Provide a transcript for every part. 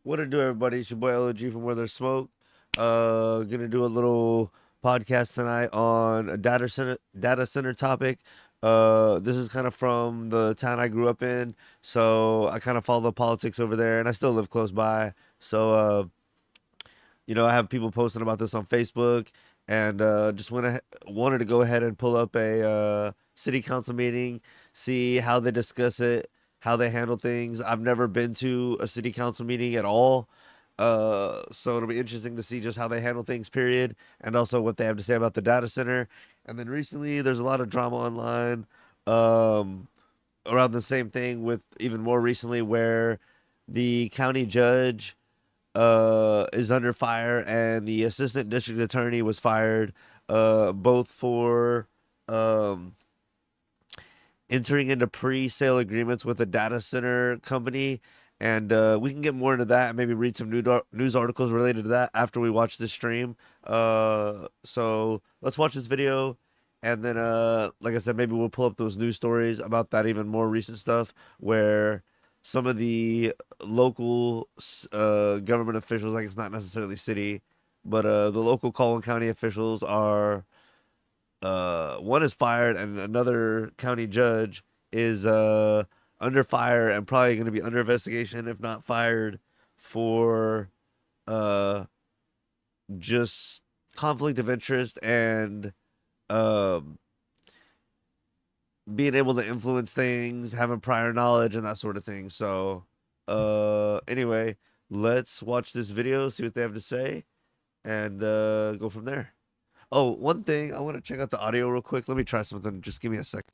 What it do, everybody? It's your boy LOG from Where There's Smoke. Gonna do a little podcast tonight on a data center topic. This is kind of from the town I grew up in, so I kind of follow the politics over there, and I still live close by. So I have people posting about this on Facebook, and just wanted to go ahead and pull up a city council meeting, see how they discuss it, how they handle things. I've never been to a city council meeting at all, so it'll be interesting to see just how they handle things. Period, and also what they have to say about the data center. And then recently, there's a lot of drama online um, around the same thing. With even more recently, where the county judge is under fire, and the assistant district attorney was fired, both for um, entering into pre-sale agreements with a data center company. And we can get more into that and maybe read some news articles related to that after we watch this stream. So let's watch this video. And then, like I said, maybe we'll pull up those news stories about that even more recent stuff where some of the local government officials, like it's not necessarily city, but the local Collin County officials are one is fired, and another county judge is under fire and probably going to be under investigation, if not fired, for uh, just conflict of interest and um, being able to influence things, having prior knowledge, and that sort of thing. So, anyway, let's watch this video, see what they have to say, and go from there. Oh, one thing, I want to check out the audio real quick. Let me try something. Just give me a second.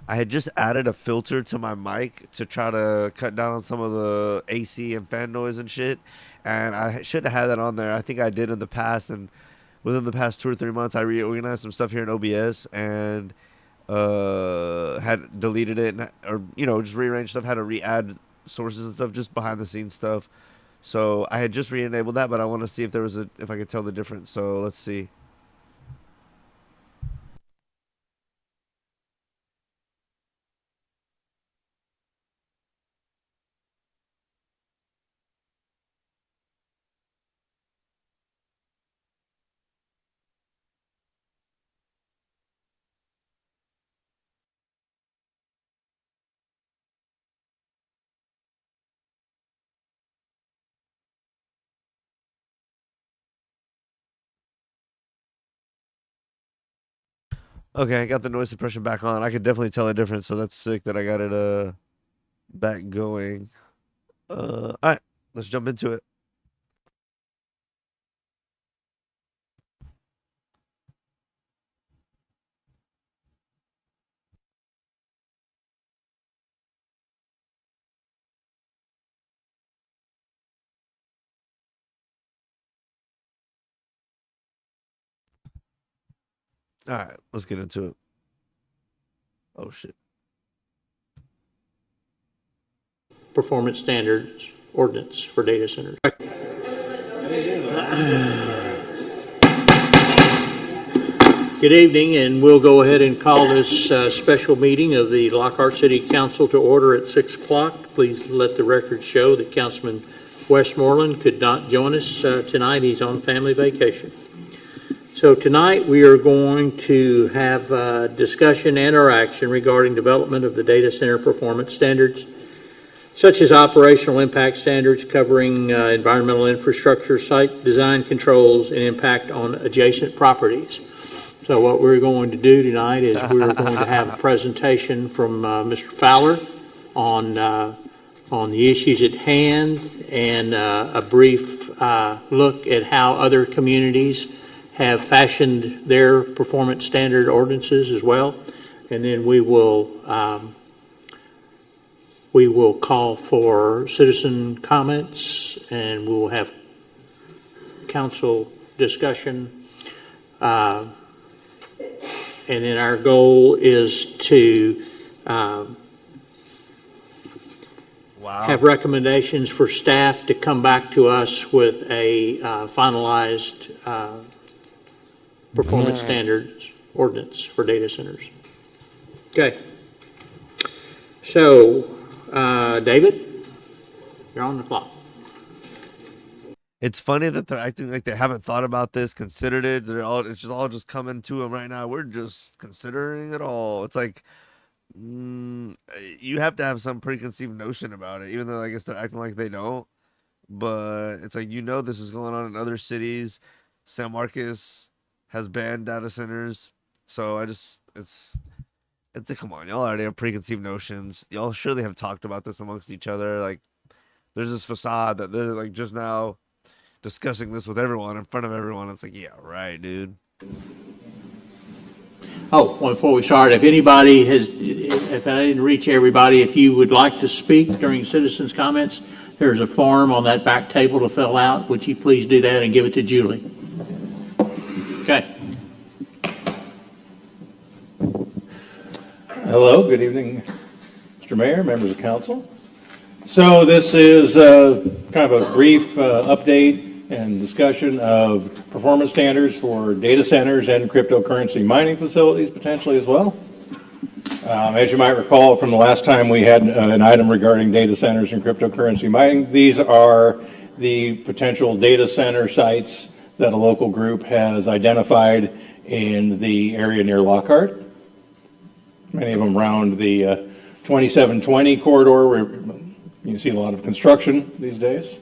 I had just added a filter to my mic to try to cut down on some of the AC and fan noise and shit. And I should have had that on there. I think I did in the past. And within the past 2 or 3 months, I reorganized some stuff here in OBS and had deleted it, or just rearranged stuff. Had to re-add sources and stuff, just behind the scenes stuff. So I had just re-enabled that, but I want to see if I could tell the difference. So let's see. Okay, I got the noise suppression back on. I could definitely tell a difference, so that's sick that I got it back going. All right, let's jump into it. All right, let's get into it. Oh shit. Performance standards ordinance for data centers. Good evening, and we'll go ahead and call this special meeting of the Lockhart City Council to order at 6 o'clock. Please let the record show that Councilman Westmoreland could not join us tonight. He's on family vacation. So tonight we are going to have discussion and or action regarding development of the data center performance standards, such as operational impact standards covering environmental infrastructure, site design controls, and impact on adjacent properties. So what we're going to do tonight is we're going to have a presentation from Mr. Fowler on the issues at hand, and a brief look at how other communities have fashioned their performance standard ordinances as well. And then we will call for citizen comments, and we will have council discussion. And then our goal is to One have recommendations for staff to come back to us with a finalized performance standards ordinance for data centers. Okay. So, David, you're on the clock. It's funny that they're acting like they haven't thought about this, considered it. It's just coming to them right now. We're just considering it all. It's like, you have to have some preconceived notion about it, even though I guess they're acting like they don't. But it's like, this is going on in other cities. San Marcos has banned data centers. So it's like, come on, y'all already have preconceived notions. Y'all surely have talked about this amongst each other. Like, there's this facade that they're like just now discussing this with everyone in front of everyone. It's like, yeah, right, dude. Oh, well, before we start, if I didn't reach everybody, if you would like to speak during citizens' comments, there's a form on that back table to fill out. Would you please do that and give it to Julie? Okay. Hello, good evening, Mr. Mayor, members of council. So this is kind of a brief update and discussion of performance standards for data centers and cryptocurrency mining facilities potentially as well. As you might recall from the last time we had an item regarding data centers and cryptocurrency mining, these are the potential data center sites that a local group has identified in the area near Lockhart. Many of them around the 2720 corridor where you can see a lot of construction these days.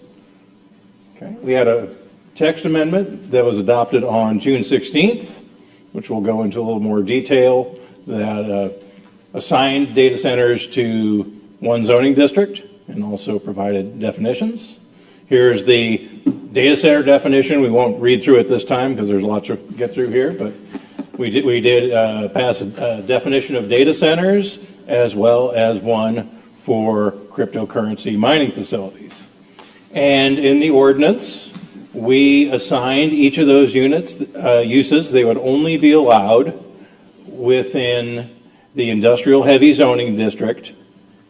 Okay. We had a text amendment that was adopted on June 16th, which will go into a little more detail, that assigned data centers to one zoning district and also provided definitions. Here's the data center definition. We won't read through it this time because there's a lot to get through here, but we did pass a definition of data centers as well as one for cryptocurrency mining facilities. And in the ordinance, we assigned each of those uses. They would only be allowed within the industrial heavy zoning district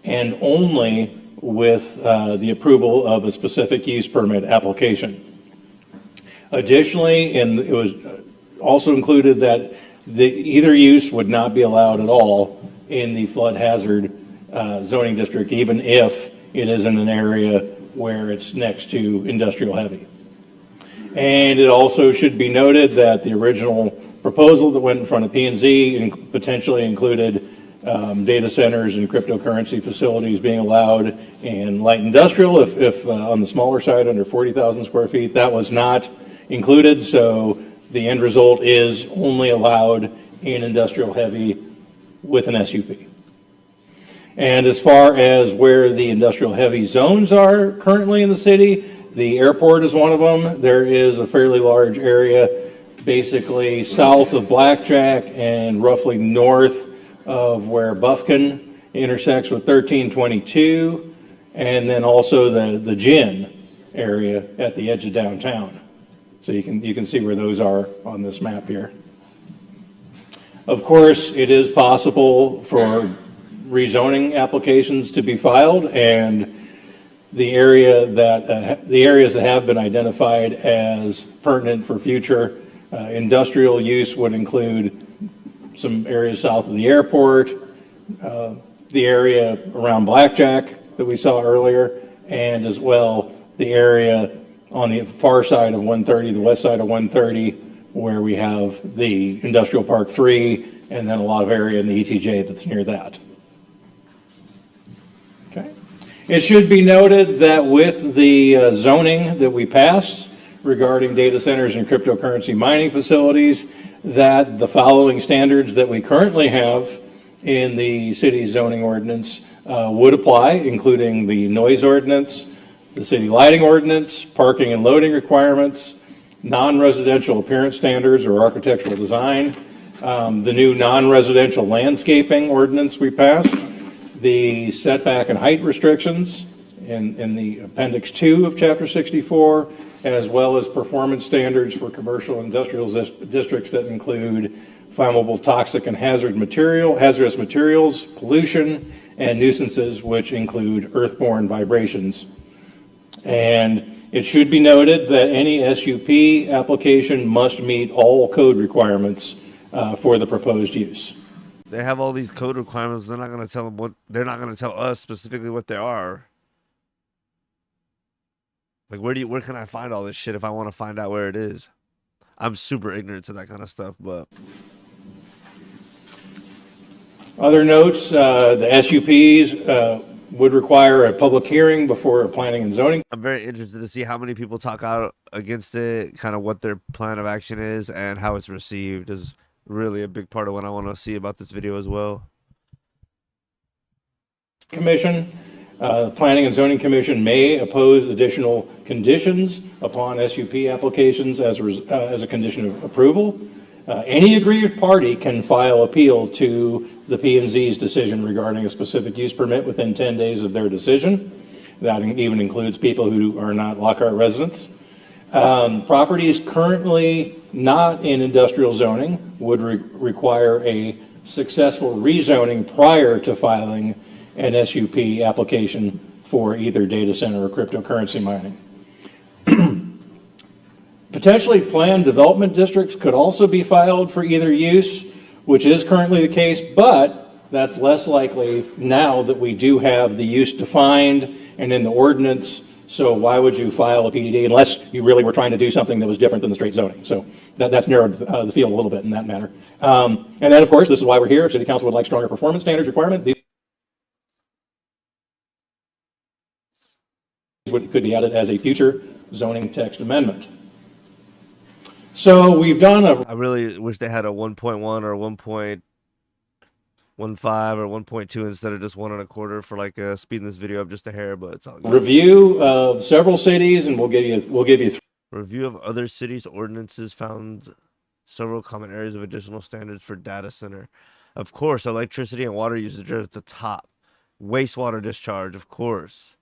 and only with the approval of a specific use permit application. Additionally, it was also included that either use would not be allowed at all in the flood hazard zoning district, even if it is in an area where it's next to industrial heavy. And it also should be noted that the original proposal that went in front of P&Z potentially included data centers and cryptocurrency facilities being allowed in light industrial if on the smaller side under 40,000 square feet. That was not included, so the end result is only allowed in industrial heavy with an SUP. And as far as where the industrial heavy zones are currently in the city, the airport is one of them. There is a fairly large area basically south of Blackjack and roughly north of where Buffkin intersects with 1322, and then also the Gin area at the edge of downtown. So you can see where those are on this map here. Of course, it is possible for rezoning applications to be filed, and the areas that have been identified as pertinent for future industrial use would include some areas south of the airport, the area around Blackjack that we saw earlier, and as well the area on the far side of 130, the west side of 130, where we have the Industrial Park 3 and then a lot of area in the ETJ that's near that. Okay. It should be noted that with the zoning that we passed regarding data centers and cryptocurrency mining facilities, that the following standards that we currently have in the city's zoning ordinance would apply, including the noise ordinance, the city lighting ordinance, parking and loading requirements, non-residential appearance standards or architectural design, the new non-residential landscaping ordinance we passed, the setback and height restrictions in the Appendix 2 of Chapter 64, as well as performance standards for commercial and industrial districts that include flammable, toxic, and hazardous materials, pollution, and nuisances, which include earthborne vibrations. And it should be noted that any SUP application must meet all code requirements for the proposed use. They have all these code requirements. They're not going to tell them what. They're not going to tell us specifically what they are. Like, where can I find all this shit if I want to find out where it is? I'm super ignorant to that kind of stuff, but. Other notes, the SUPs would require a public hearing before a planning and zoning. I'm very interested to see how many people talk out against it, kind of what their plan of action is, and how it's received is really a big part of what I want to see about this video as well. Commission, Planning and Zoning Commission may oppose additional conditions upon SUP applications as a condition of approval. Any aggrieved party can file appeal to the P&Z's decision regarding a specific use permit within 10 days of their decision. That even includes people who are not Lockhart residents. Properties currently not in industrial zoning would require a successful rezoning prior to filing an SUP application for either data center or cryptocurrency mining. Potentially planned development districts could also be filed for either use, which is currently the case, but that's less likely now that we do have the use defined and in the ordinance. So why would you file a PDD unless you really were trying to do something that was different than the straight zoning? So that's narrowed the field a little bit in that matter. And then, of course, this is why we're here. City Council would like stronger performance standards requirement. These could be added as a future zoning text amendment. So we've done a... I really wish they had a 1.1 or 1.15 or 1.2 instead of just 1.25 for like speeding this video up just a hair, but it's all good. Review of several cities, and we'll give you Review of other cities' ordinances found several common areas of additional standards for data center. Of course, electricity and water usage are at the top. Wastewater discharge, of course.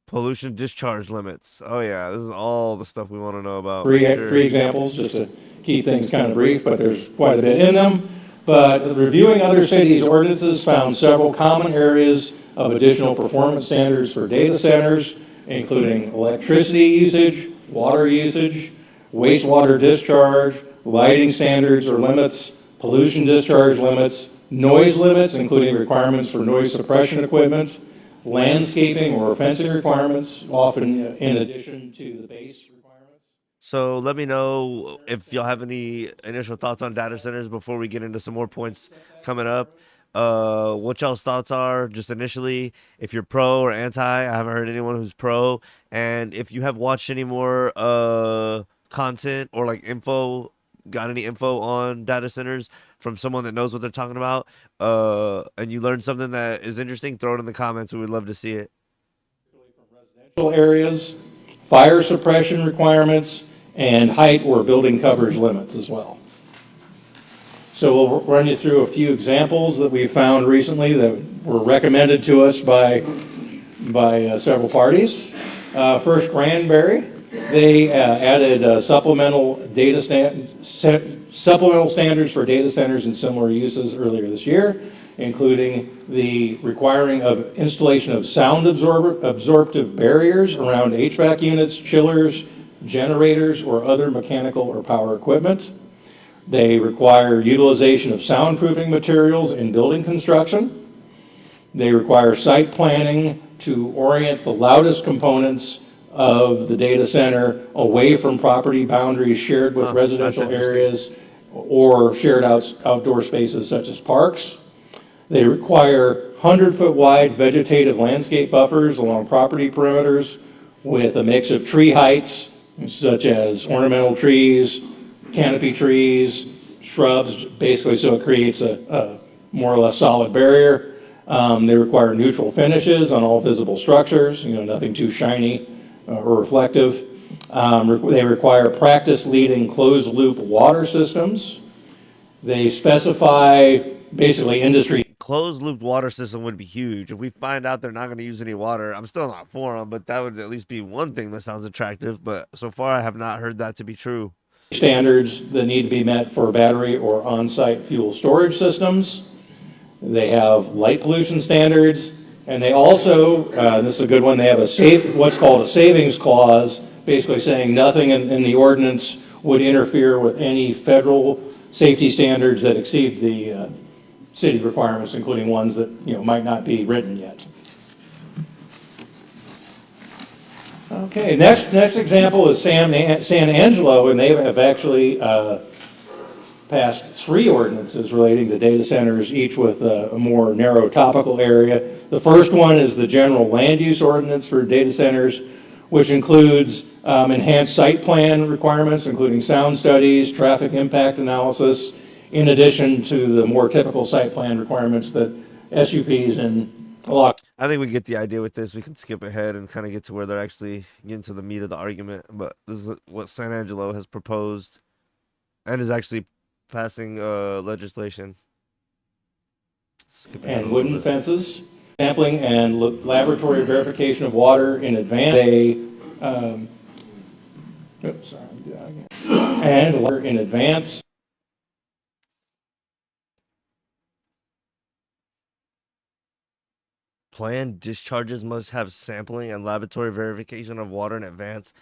Pollution discharge limits. Oh yeah, this is all the stuff we want to know about. three examples just to keep things kind of brief, but there's quite a bit in them. But reviewing other cities' ordinances found several common areas of additional performance standards for data centers, including electricity usage, water usage, wastewater discharge, lighting standards or limits, pollution discharge limits, noise limits, including requirements for noise suppression equipment, landscaping or fencing requirements, often in addition to the base requirements. So let me know if y'all have any initial thoughts on data centers before we get into some more points coming up. What y'all's thoughts are just initially, if you're pro or anti. I haven't heard anyone who's pro. And if you have watched any more content or like info, got any info on data centers from someone that knows what they're talking about, and you learned something that is interesting, throw it in the comments. We would love to see it. Residential areas, fire suppression requirements, and height or building coverage limits as well. So we'll run you through a few examples that we found recently that were recommended to us by several parties. First, Granbury. They added supplemental standards for data centers and similar uses earlier this year, including the requiring of installation of sound absorptive barriers around HVAC units, chillers, generators, or other mechanical or power equipment. They require utilization of soundproofing materials in building construction. They require site planning to orient the loudest components of the data center away from property boundaries shared with residential areas or shared outdoor spaces such as parks. They require 100-foot wide vegetative landscape buffers along property perimeters with a mix of tree heights such as ornamental trees, canopy trees, shrubs, basically so it creates a more or less solid barrier. They require neutral finishes on all visible structures, nothing too shiny or reflective. They require practice leading closed loop water systems. They specify basically industry. Closed loop water system would be huge. If we find out they're not going to use any water, I'm still not for them, but that would at least be one thing that sounds attractive. But so far, I have not heard that to be true. Standards that need to be met for battery or on-site fuel storage systems. They have light pollution standards, and they also, this is a good one, they have what's called a savings clause, basically saying nothing in the ordinance would interfere with any federal safety standards that exceed the city requirements, including ones that, might not be written yet. Okay, next example is San Angelo, and they have actually passed 3 ordinances relating to data centers, each with a more narrow topical area. The first one is the general land use ordinance for data centers, which includes enhanced site plan requirements, including sound studies, traffic impact analysis, in addition to the more typical site plan requirements that SUPs and I think we get the idea with this. We can skip ahead and kind of get to where they're actually getting to the meat of the argument. But this is what San Angelo has proposed and is actually passing legislation. And wooden fences, sampling and laboratory verification of water in advance. And water in advance. Planned discharges must have sampling and laboratory verification of water in advance.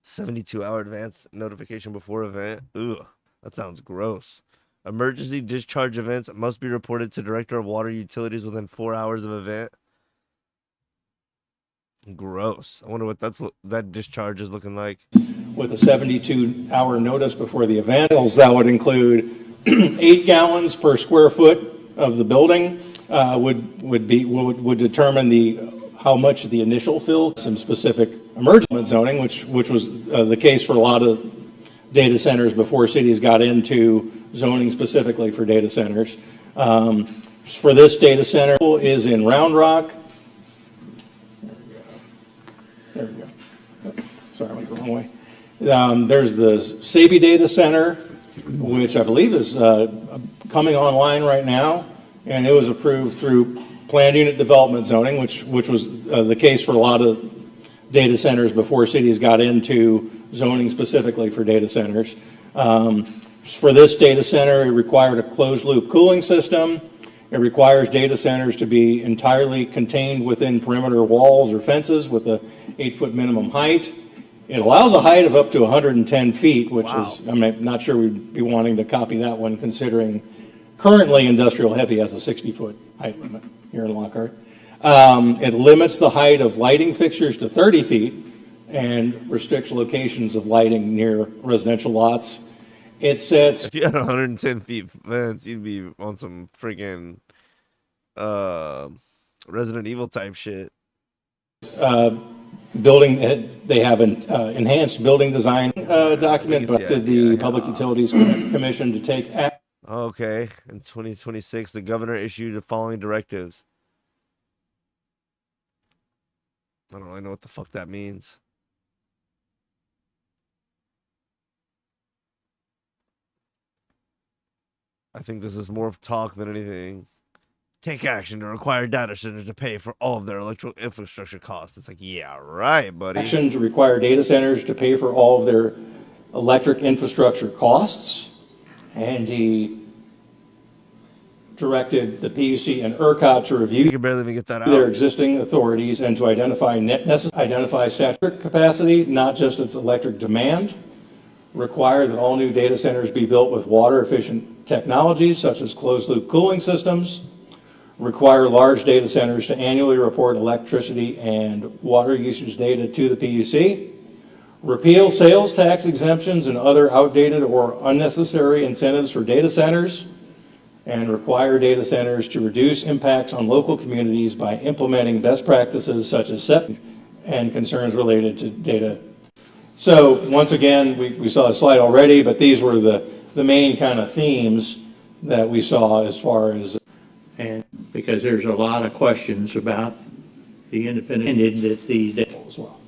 72-hour advance notification before event. Ooh, that sounds gross. Emergency discharge events must be reported to Director of Water Utilities within 4 hours of event. Gross. I wonder what that discharge is looking like. With a 72-hour notice before the event, that would include 8 gallons per square foot of the building. Would determine how much the initial fill, some specific emergent zoning, which was the case for a lot of data centers before cities got into zoning specifically for data centers. For this data center is in Round Rock. There we go. Sorry, I went the wrong way. There's the Sabi Data Center, which I believe is coming online right now, and it was approved through planned unit development zoning, which was the case for a lot of data centers before cities got into zoning specifically for data centers. For this data center, it required a closed-loop cooling system. It requires data centers to be entirely contained within perimeter walls or fences with a 8-foot minimum height. It allows a height of up to 110 feet, which is, I'm not sure we'd be wanting to copy that one, considering currently industrial heavy has a 60-foot height limit here in Lockhart. It limits the height of lighting fixtures to 30 feet and restricts locations of lighting near residential lots. It sets... If you had 110 feet fence, you'd be on some freaking Resident Evil type shit. Building, they have an enhanced building design document, but did the Public Utilities Commission to take action. Okay, in 2026, the governor issued the following directives. I don't really know what the fuck that means. I think this is more of talk than anything. Take action to require data centers to pay for all of their electrical infrastructure costs. It's like, yeah, right, buddy. Action to require data centers to pay for all of their electric infrastructure costs. And he directed the PUC and ERCOT to review You can barely even get that out. their existing authorities and to identify statutory capacity, not just its electric demand. Require that all new data centers be built with water-efficient technologies such as closed-loop cooling systems. Require large data centers to annually report electricity and water usage data to the PUC. Repeal sales tax exemptions and other outdated or unnecessary incentives for data centers. And require data centers to reduce impacts on local communities by implementing best practices such as SEP and concerns related to data. So once again, we saw a slide already, but these were the main kind of themes that we saw as far as. And because there's a lot of questions about the independent that these days as well.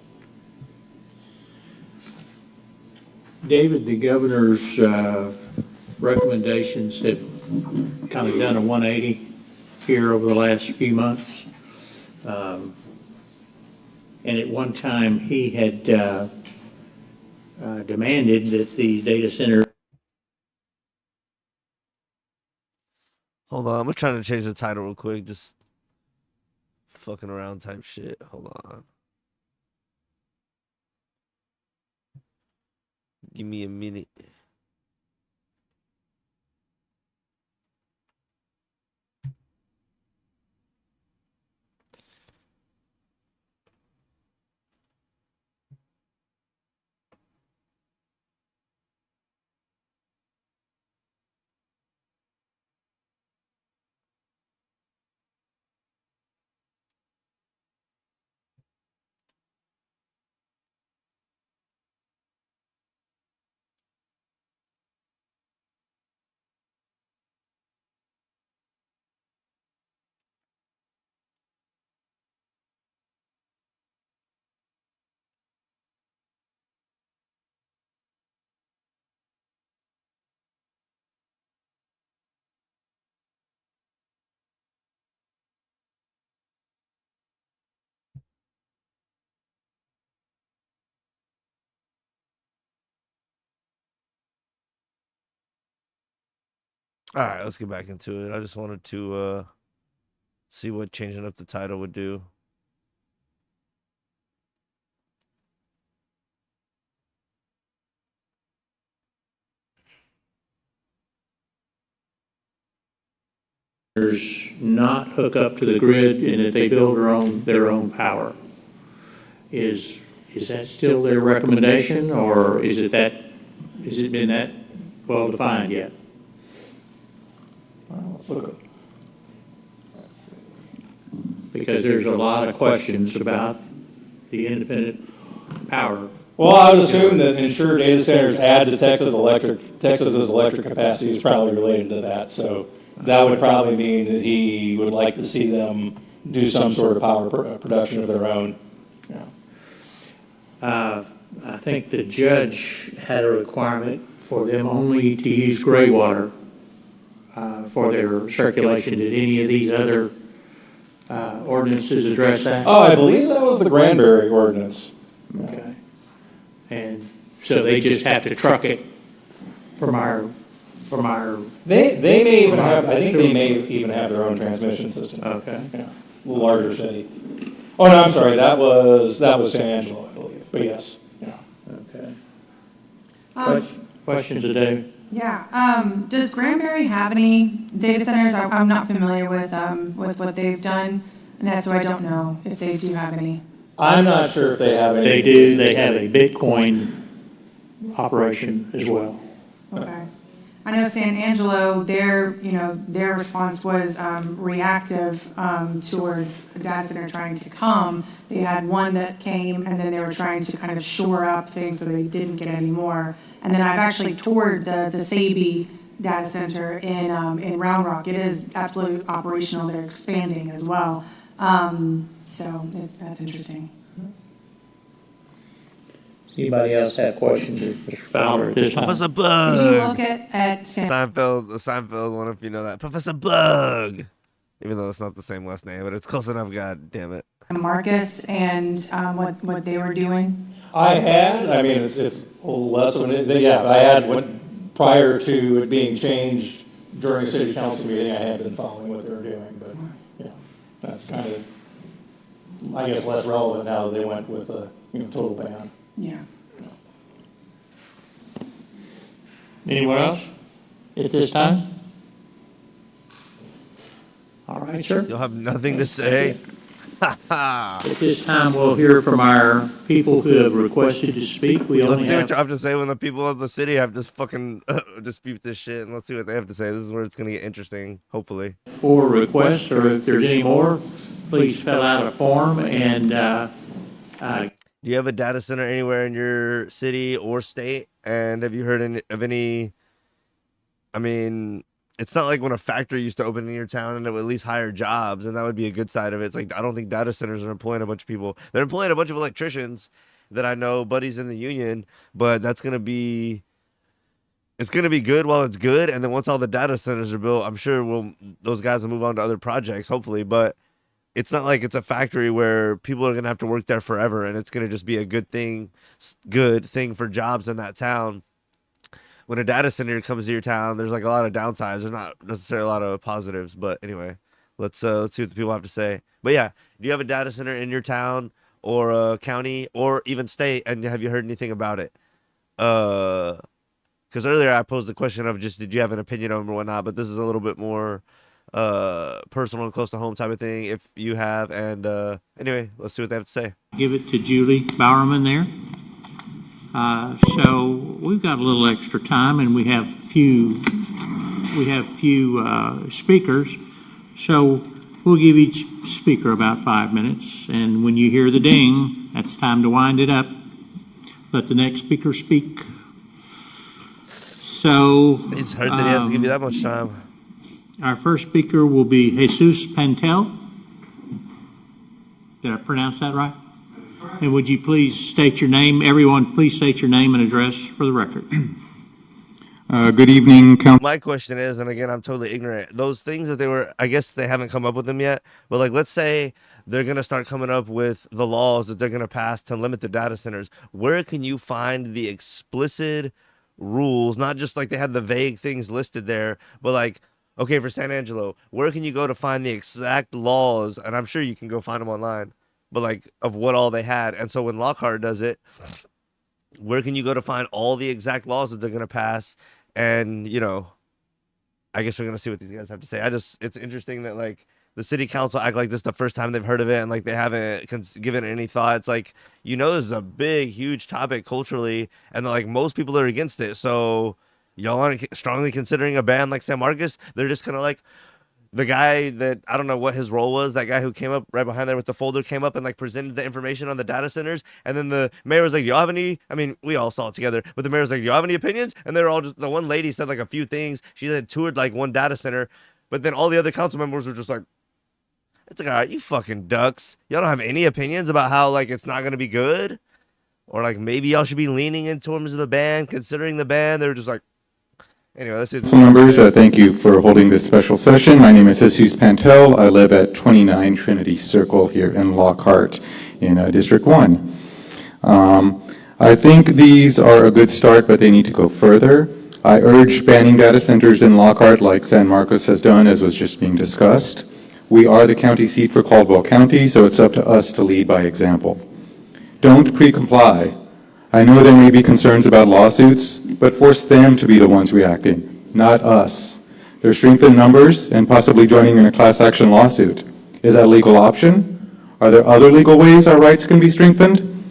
David, the governor's recommendations have kind of done a 180 here over the last few months. And at one time, he had demanded that the data center. Hold on. I'm trying to change the title real quick. Just fucking around type shit. Hold on. Give me a minute. All right, let's get back into it. I just wanted to see what changing up the title would do. Not hook up to the grid and that they build their own power. Is that still their recommendation, or is it been that well defined yet? Well, let's look at. Because there's a lot of questions about the independent power. Well, I would assume that ensure data centers add to Texas's electric capacity is probably related to that. So that would probably mean that he would like to see them do some sort of power production of their own. Yeah. I think the judge had a requirement for them only to use gray water for their circulation. Did any of these other ordinances address that? Oh, I believe that was the Granbury ordinance. Okay. And so they just have to truck it from our. They may even have, I think they may even have their own transmission system. Okay. Yeah, a little larger city. Oh, no, I'm sorry, that was San Angelo, I believe, but yes, yeah. Okay. Questions today? Yeah. Does Granbury have any data centers? I'm not familiar with what they've done, and that's why I don't know if they do have any. I'm not sure if they have any. They do. They have a Bitcoin operation as well. Okay. I know San Angelo, their response was reactive towards a data center trying to come. They had one that came, and then they were trying to kind of shore up things so they didn't get any more. And then I've actually toured the Sabi data center in Round Rock. It is absolutely operational. They're expanding as well. So that's interesting. Anybody else have questions of Mr. Fowler at this time? Professor Did you Bug. look at Seinfeld. One if you know that. Professor Bug. Even though it's not the same last name, but it's close enough. God damn it. Marcus and what they were doing? I had, I mean, it's a little less of an, yeah, I had, prior to it being changed during a city council meeting, I had been following what they were doing, but, yeah, that's kind of, I guess, less relevant now that they went with a, total ban. Yeah. Anyone else at this time? All right, sir. You'll have nothing to say. At this time, we'll hear from our people who have requested to speak. We Let's only see what have you have to say when the people of the city have to fucking dispute this shit, and let's see what they have to say. This is where it's gonna get interesting, hopefully. 4 requests, or if there's any more, please fill out a form and Do you have a data center anywhere in your city or state? And have you heard of any? I mean, it's not like when a factory used to open in your town and it would at least hire jobs, and that would be a good side of it. It's like I don't think data centers are employing a bunch of people. They're employing a bunch of electricians that I know, buddies in the union, but it's gonna be good while it's good, and then once all the data centers are built, I'm sure those guys will move on to other projects, hopefully. But it's not like it's a factory where people are gonna have to work there forever, and it's gonna just be a good thing for jobs in that town. when a data center comes to your town, there's like a lot of downsides. There's not necessarily a lot of positives, but anyway, let's see what the people have to say. But yeah, do you have a data center in your town or county or even state, and have you heard anything about it? Because earlier I posed the question of just did you have an opinion on them or whatnot, but this is a little bit more personal and close to home type of thing if you have. And anyway, let's see what they have to say. Give it to Julie Bowerman there. So we've got a little extra time, and we have few speakers. So we'll give each speaker about 5 minutes, and when you hear the ding, that's time to wind it up. Let the next speaker speak. So He's hurt that he has to give you that much time. our first speaker will be Jesus Pantel. Did I pronounce that right? And would you please state your name? Everyone, please state your name and address for the record. Good evening, Council. My question is, and again, I'm totally ignorant. Those things that they were, I guess they haven't come up with them yet, but like, let's say they're going to start coming up with the laws that they're going to pass to limit the data centers. Where can you find the explicit rules? Not just like they had the vague things listed there, but like, okay, for San Angelo, where can you go to find the exact laws? And I'm sure you can go find them online, but like of what all they had. And so when Lockhart does it, where can you go to find all the exact laws that they're going to pass? And, you know, I guess we're going to see what these guys have to say. It's interesting that like the city council act like this is the first time they've heard of it and like they haven't given it any thought. It's like, you know, this is a big, huge topic culturally, and like most people are against it. So y'all aren't strongly considering a ban like San Marcos. They're just kind of like, the guy that I don't know what his role was, that guy who came up right behind there with the folder came up and like presented the information on the data centers, and then the mayor was like, "Do y'all have any?" I mean, we all saw it together, but the mayor was like, "Do y'all have any opinions?" And they were all just, the one lady said like a few things. She had toured like one data center, but then all the other council members were just like, "It's like, all right, you fucking ducks. Y'all don't have any opinions about how like it's not gonna be good, or like maybe y'all should be leaning in terms of the ban, considering the ban." They were just like. Anyway, that's it. Council members, thank you for holding this special session. My name is Jesus Pantel. I live at 29 Trinity Circle here in Lockhart in District 1. I think these are a good start, but they need to go further. I urge banning data centers in Lockhart like San Marcos has done, as was just being discussed. We are the county seat for Caldwell County, so it's up to us to lead by example. Don't pre-comply. I know there may be concerns about lawsuits, but force them to be the ones reacting, not us. Their strength in numbers and possibly joining in a class action lawsuit. Is that a legal option? Are there other legal ways our rights can be strengthened?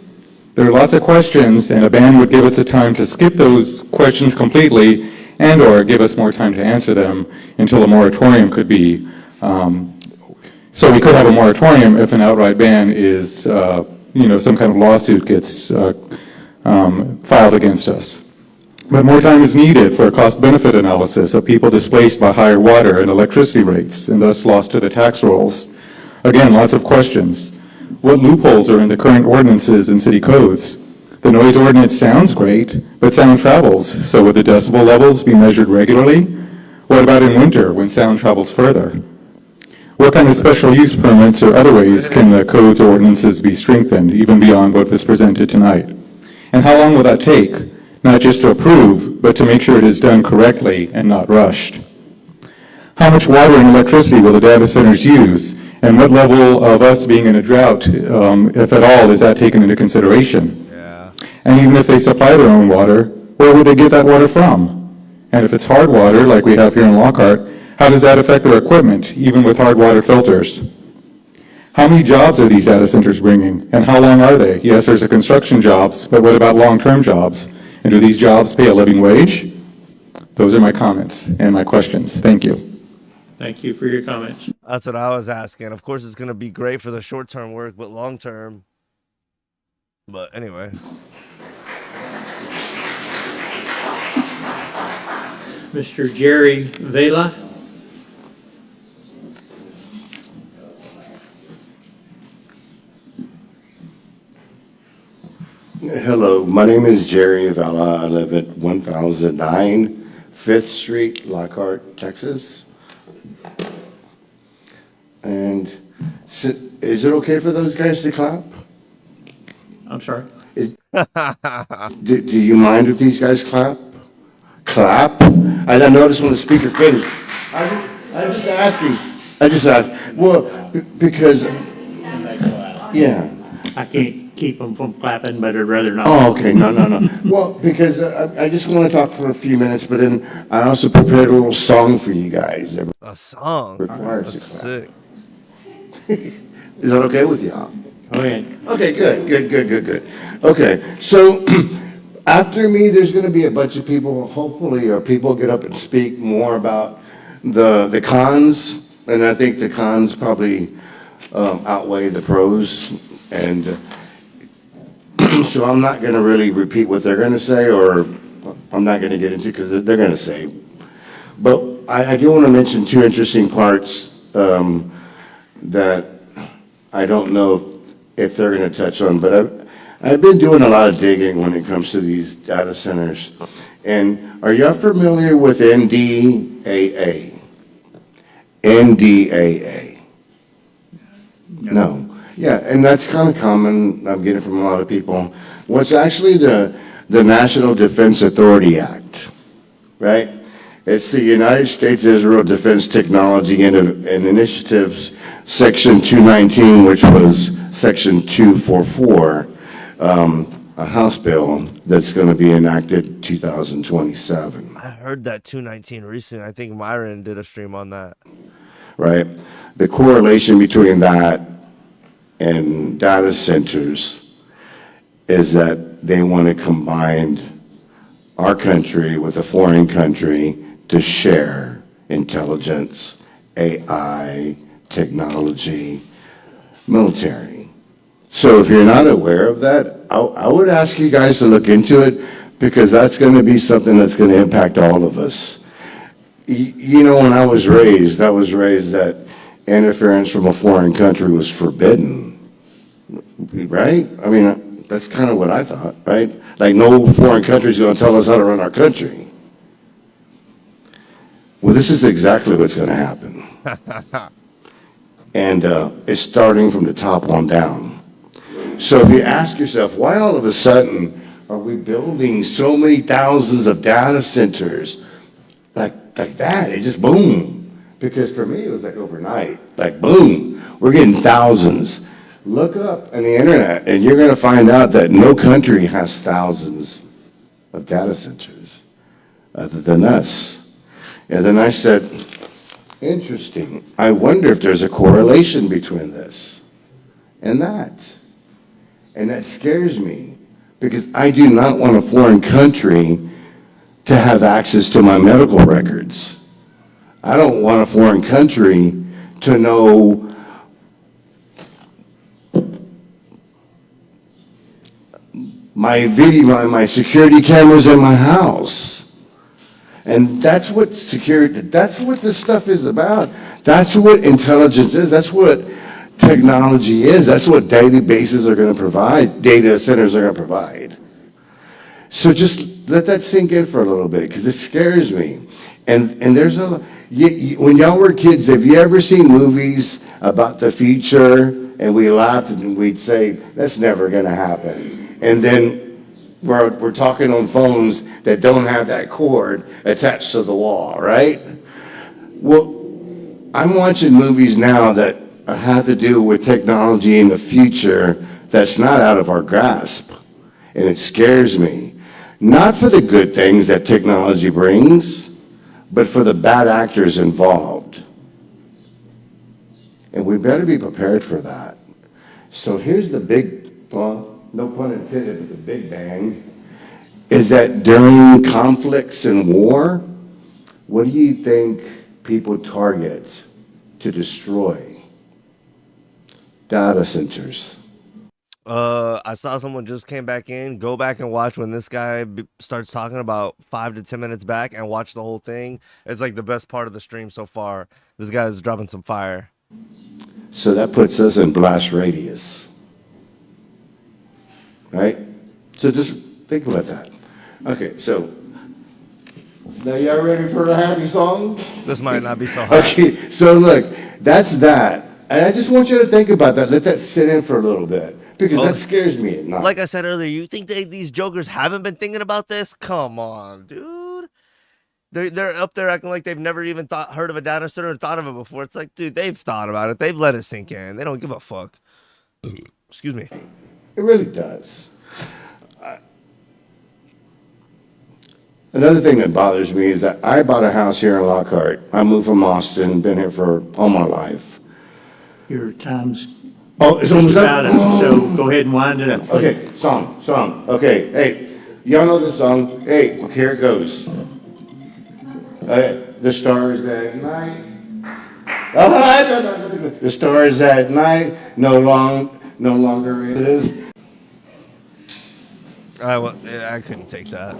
There are lots of questions, and a ban would give us a time to skip those questions completely and or give us more time to answer them until a moratorium could be. So we could have a moratorium if an outright ban is, some kind of lawsuit gets filed against us. But more time is needed for a cost-benefit analysis of people displaced by higher water and electricity rates and thus lost to the tax rolls. Again, lots of questions. What loopholes are in the current ordinances and city codes? The noise ordinance sounds great, but sound travels, so would the decibel levels be measured regularly? What about in winter when sound travels further? What kind of special use permits or other ways can the codes or ordinances be strengthened, even beyond what was presented tonight? And how long will that take, not just to approve, but to make sure it is done correctly and not rushed? How much water and electricity will the data centers use, and what level of us being in a drought, if at all, is that taken into consideration? Yeah. And even if they supply their own water, where would they get that water from? And if it's hard water, like we have here in Lockhart, how does that affect their equipment, even with hard water filters? How many jobs are these data centers bringing, and how long are they? Yes, there's the construction jobs, but what about long-term jobs? And do these jobs pay a living wage? Those are my comments and my questions. Thank you. Thank you for your comments. That's what I was asking. Of course, it's going to be great for the short-term work, but long-term. But anyway. Mr. Jerry Vela. Hello, my name is Jerry Avella. I live at 1009 5th Street, Lockhart, Texas. And is it okay for those guys to clap? I'm sorry. Do you mind if these guys clap? clap? I noticed when the speaker finished. I'm just asking. I just asked. Well, because, yeah. I can't keep them from clapping, but I'd rather not. Oh, okay, no. Well, because I just want to talk for a few minutes, but then I also prepared a little song for you guys that A song. requires you That's to clap. sick. Is that okay with y'all? Go ahead. Okay, good. Okay, so after me, there's going to be a bunch of people, hopefully, or people get up and speak more about the cons, and I think the cons probably outweigh the pros, and so I'm not going to really repeat what they're going to say, or I'm not going to get into because they're going to say. But I do want to mention two interesting parts that I don't know if they're going to touch on, but I've been doing a lot of digging when it comes to these data centers. And are y'all familiar with NDAA? NDAA? No. Yeah, and that's kind of common. I'm getting it from a lot of people. What's actually the National Defense Authority Act, right? It's the United States Israel Defense Technology and Initiatives, Section 219, which was Section 244, a House bill that's going to be enacted 2027, I heard that 219 recently. I think Myron did a stream on that. right? The correlation between that and data centers is that they want to combine our country with a foreign country to share intelligence, AI, technology, military. So if you're not aware of that, I would ask you guys to look into it because that's going to be something that's going to impact all of us. You know, when I was raised that interference from a foreign country was forbidden, right? I mean, that's kind of what I thought, right? Like no foreign country is going to tell us how to run our country. Well, this is exactly what's going to happen. And it's starting from the top on down. So if you ask yourself, why all of a sudden are we building so many thousands of data centers like that? It just boom. Because for me, it was like overnight. Like boom, we're getting thousands. Look up on the internet and you're going to find out that no country has thousands of data centers other than us. And then I said, interesting. I wonder if there's a correlation between this and that. And that scares me because I do not want a foreign country to have access to my medical records. I don't want a foreign country to know my video, my security cameras in my house. And that's what security, that's what this stuff is about. That's what intelligence is. That's what technology is. That's what databases are going to provide, data centers are going to provide. So just let that sink in for a little bit because it scares me. And there's when y'all were kids, have you ever seen movies about the future and we laughed and we'd say, that's never going to happen. And then we're talking on phones that don't have that cord attached to the wall, right? Well, I'm watching movies now that have to do with technology in the future that's not out of our grasp. And it scares me. Not for the good things that technology brings, but for the bad actors involved. And we better be prepared for that. So here's the big, well, no pun intended, but the big bang, is that during conflicts and war, what do you think people target to destroy? Data centers. I saw someone just came back in. Go back and watch when this guy starts talking about 5 to 10 minutes back and watch the whole thing. It's like the best part of the stream so far. This guy's dropping some fire. So that puts us in blast radius. Right? So just think about that. Okay, so now y'all ready for a happy song? This might not be so hot. Okay, so look, that's that. And I just want you to think about that. Let that sit in for a little bit. Because that scares me at night. Like I said earlier, you think these jokers haven't been thinking about this? Come on, dude. They're up there acting like they've never even heard of a data center or thought of it before. It's like, dude, they've thought about it. They've let it sink in. They don't give a fuck. Excuse me. It really does. Another thing that bothers me is that I bought a house here in Lockhart. I moved from Austin, been here for all my life. Your time's Oh, it's just almost about up? up, so go ahead and wind it up. Okay, song. Okay, hey, y'all know the song. Hey, here it goes. The stars at night. The stars at night no longer is. I couldn't take that.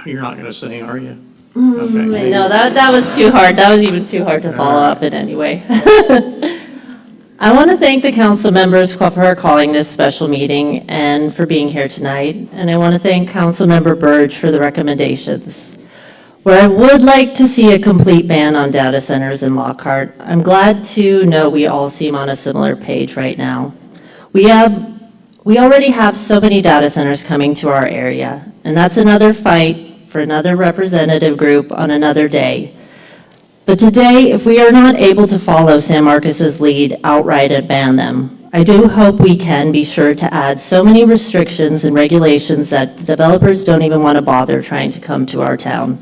You're not going to sing, are you? Okay. No, that was too hard. That was even too hard to follow up in any way. I want to thank the council members for calling this special meeting and for being here tonight. And I want to thank Councilmember Burge for the recommendations. Where I would like to see a complete ban on data centers in Lockhart, I'm glad to know we all seem on a similar page right now. We already have so many data centers coming to our area, and that's another fight for another representative group on another day. But today, if we are not able to follow San Marcos's lead outright and ban them, I do hope we can be sure to add so many restrictions and regulations that the developers don't even want to bother trying to come to our town,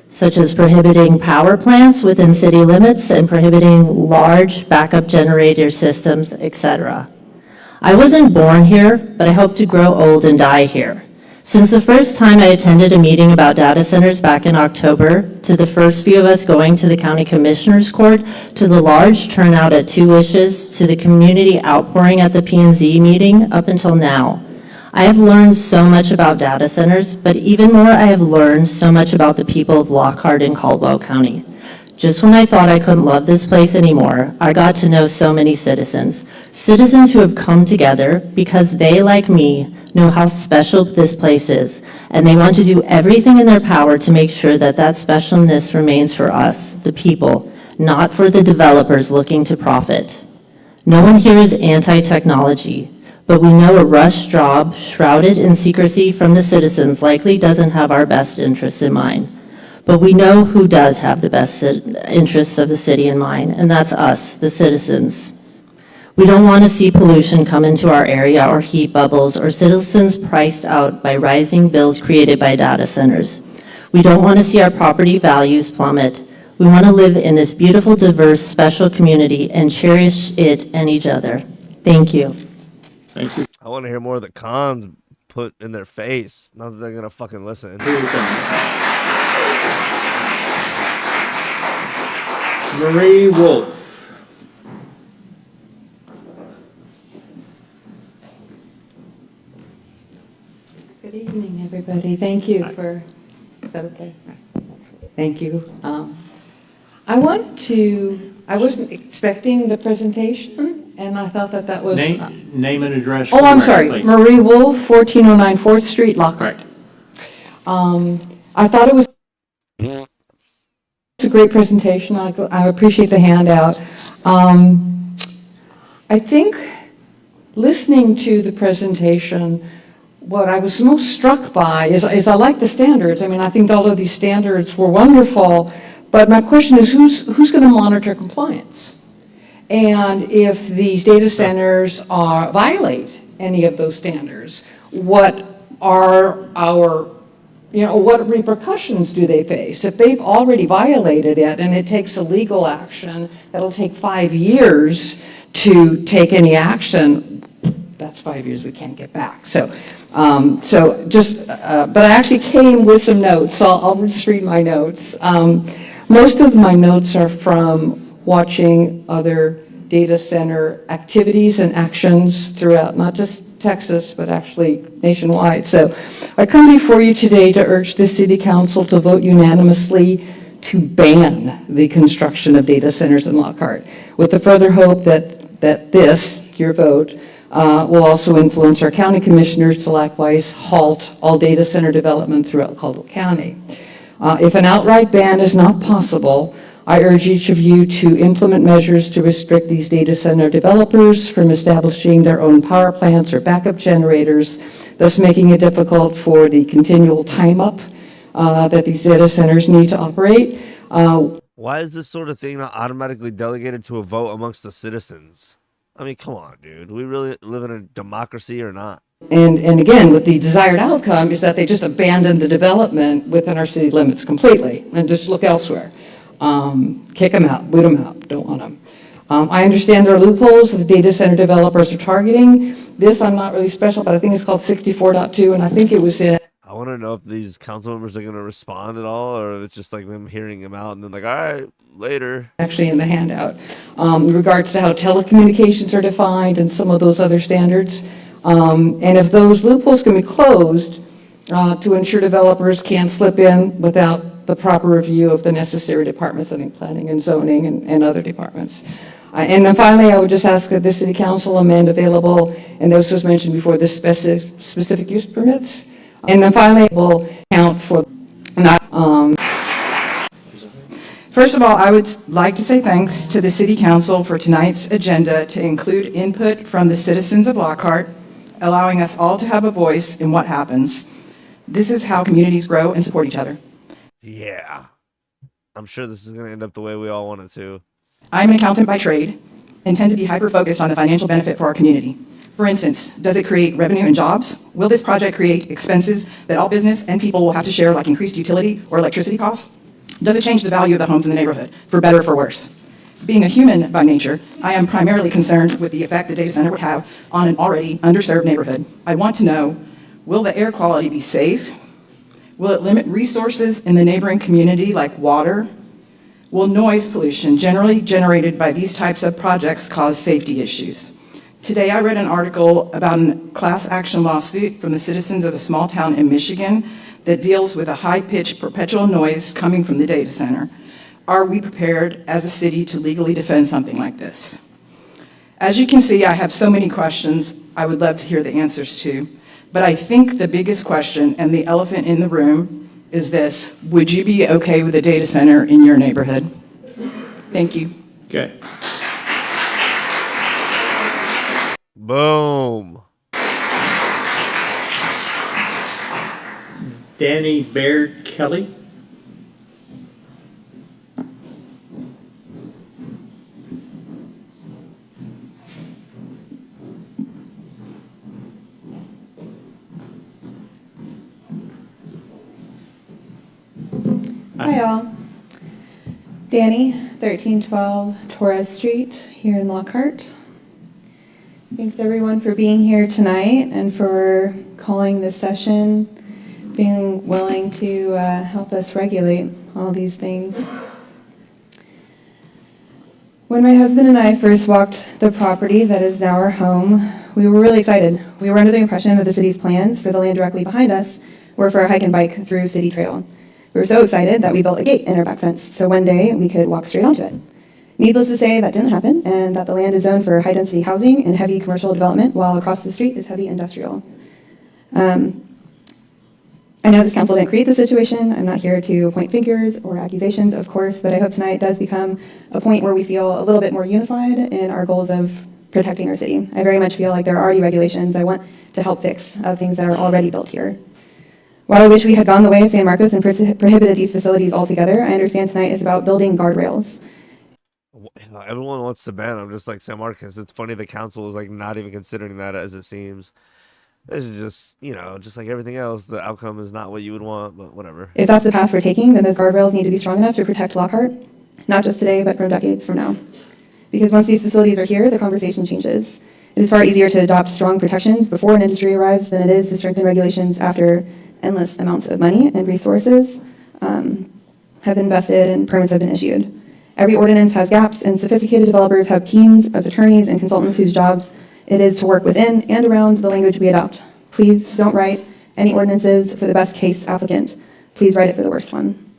such as prohibiting power plants within city limits and prohibiting large backup generator systems, etc. I wasn't born here, but I hope to grow old and die here. Since the first time I attended a meeting about data centers back in October, to the first few of us going to the County Commissioners Court, to the large turnout at Two Wishes, to the community outpouring at the P&Z meeting, up until now, I have learned so much about data centers, but even more, I have learned so much about the people of Lockhart and Caldwell County. Just when I thought I couldn't love this place anymore, I got to know so many citizens who have come together because they, like me, know how special this place is, and they want to do everything in their power to make sure that that specialness remains for us, the people, not for the developers looking to profit. No one here is anti-technology, but we know a rush job shrouded in secrecy from the citizens likely doesn't have our best interests in mind. But we know who does have the best interests of the city in mind, and that's us, the citizens. We don't want to see pollution come into our area or heat bubbles or citizens priced out by rising bills created by data centers. We don't want to see our property values plummet. We want to live in this beautiful, diverse, special community and cherish it and each other. Thank you. Thank you. I want to hear more of the cons put in their face. Not that they're gonna fucking listen. Here we go. Marie Wolf. Good evening, everybody. Thank you for, is that okay? Thank you. I wasn't expecting the presentation, and I thought that was... Name and address. Oh, I'm sorry. please. Marie Wolf, 1409 4th Street, Lockhart. I thought it was a great presentation. I appreciate the handout. I think listening to the presentation, what I was most struck by is I like the standards. I mean, I think all of these standards were wonderful, but my question is who's going to monitor compliance? And if these data centers violate any of those standards, what are what repercussions do they face? If they've already violated it and it takes a legal action that'll take 5 years to take any action, that's 5 years we can't get back. But I actually came with some notes, so I'll just read my notes. Most of my notes are from watching other data center activities and actions throughout, not just Texas, but actually nationwide. So I come before you today to urge the City Council to vote unanimously to ban the construction of data centers in Lockhart, with the further hope that this, your vote, will also influence our county commissioners to likewise halt all data center development throughout Caldwell County. If an outright ban is not possible, I urge each of you to implement measures to restrict these data center developers from establishing their own power plants or backup generators thus making it difficult for the continual time up that these data centers need to operate. Why is this sort of thing not automatically delegated to a vote amongst the citizens? I mean, come on, dude. We really live in a democracy or not? And again, with the desired outcome is that they just abandon the development within our city limits completely and just look elsewhere. Kick them out, boot them out, don't want them. I understand there are loopholes that the data center developers are targeting. This I'm not really special, but I think it's called 64.2, and I think it was in. I want to know if these council members are going to respond at all, or if it's just like them hearing them out and then like, all right, later. Actually in the handout, in regards to how telecommunications are defined and some of those other standards. And if those loopholes can be closed to ensure developers can't slip in without the proper review of the necessary departments, I think planning and zoning and other departments. And then finally, I would just ask that the city council amend available, and this was mentioned before, the specific use permits. And then finally, we'll count for not. First of all, I would like to say thanks to the City Council for tonight's agenda to include input from the citizens of Lockhart, allowing us all to have a voice in what happens. This is how communities grow and support each other. Yeah. I'm sure this is going to end up the way we all want it to. I'm an accountant by trade and tend to be hyper-focused on the financial benefit for our community. For instance, does it create revenue and jobs? Will this project create expenses that all business and people will have to share, like increased utility or electricity costs? Does it change the value of the homes in the neighborhood, for better or for worse? Being a human by nature, I am primarily concerned with the effect the data center would have on an already underserved neighborhood. I want to know, will the air quality be safe? Will it limit resources in the neighboring community like water? Will noise pollution generally generated by these types of projects cause safety issues? Today I read an article about a class action lawsuit from the citizens of a small town in Michigan that deals with a high-pitched perpetual noise coming from the data center. Are we prepared as a city to legally defend something like this? As you can see, I have so many questions I would love to hear the answers to, but I think the biggest question and the elephant in the room is this: would you be okay with a data center in your neighborhood? Thank you. Okay. Boom. Danny Baird Kelly. Hi all. Danny, 1312 Torres Street here in Lockhart. Thanks everyone for being here tonight and for calling this session, being willing to help us regulate all these things. When my husband and I first walked the property that is now our home, we were really excited. We were under the impression that the city's plans for the land directly behind us were for a hike and bike through City Trail. We were so excited that we built a gate in our back fence, so one day we could walk straight onto it. Needless to say, that didn't happen, and that the land is zoned for high-density housing and heavy commercial development, while across the street is heavy industrial. I know this council didn't create the situation. I'm not here to point fingers or accusations, of course, but I hope tonight does become a point where we feel a little bit more unified in our goals of protecting our city. I very much feel like there are already regulations I want to help fix of things that are already built here. While I wish we had gone the way of San Marcos and prohibited these facilities altogether, I understand tonight is about building guardrails. Everyone wants to ban them, just like San Marcos. It's funny the council is like not even considering that, as it seems. This is just, just like everything else, the outcome is not what you would want, but whatever. If that's the path we're taking, then those guardrails need to be strong enough to protect Lockhart, not just today, but from decades from now. Because once these facilities are here, the conversation changes. It is far easier to adopt strong protections before an industry arrives than it is to strengthen regulations after endless amounts of money and resources have been invested and permits have been issued. Every ordinance has gaps, and sophisticated developers have teams of attorneys and consultants whose jobs it is to work within and around the language we adopt. Please don't write any ordinances for the best case applicant. Please write it for the worst one.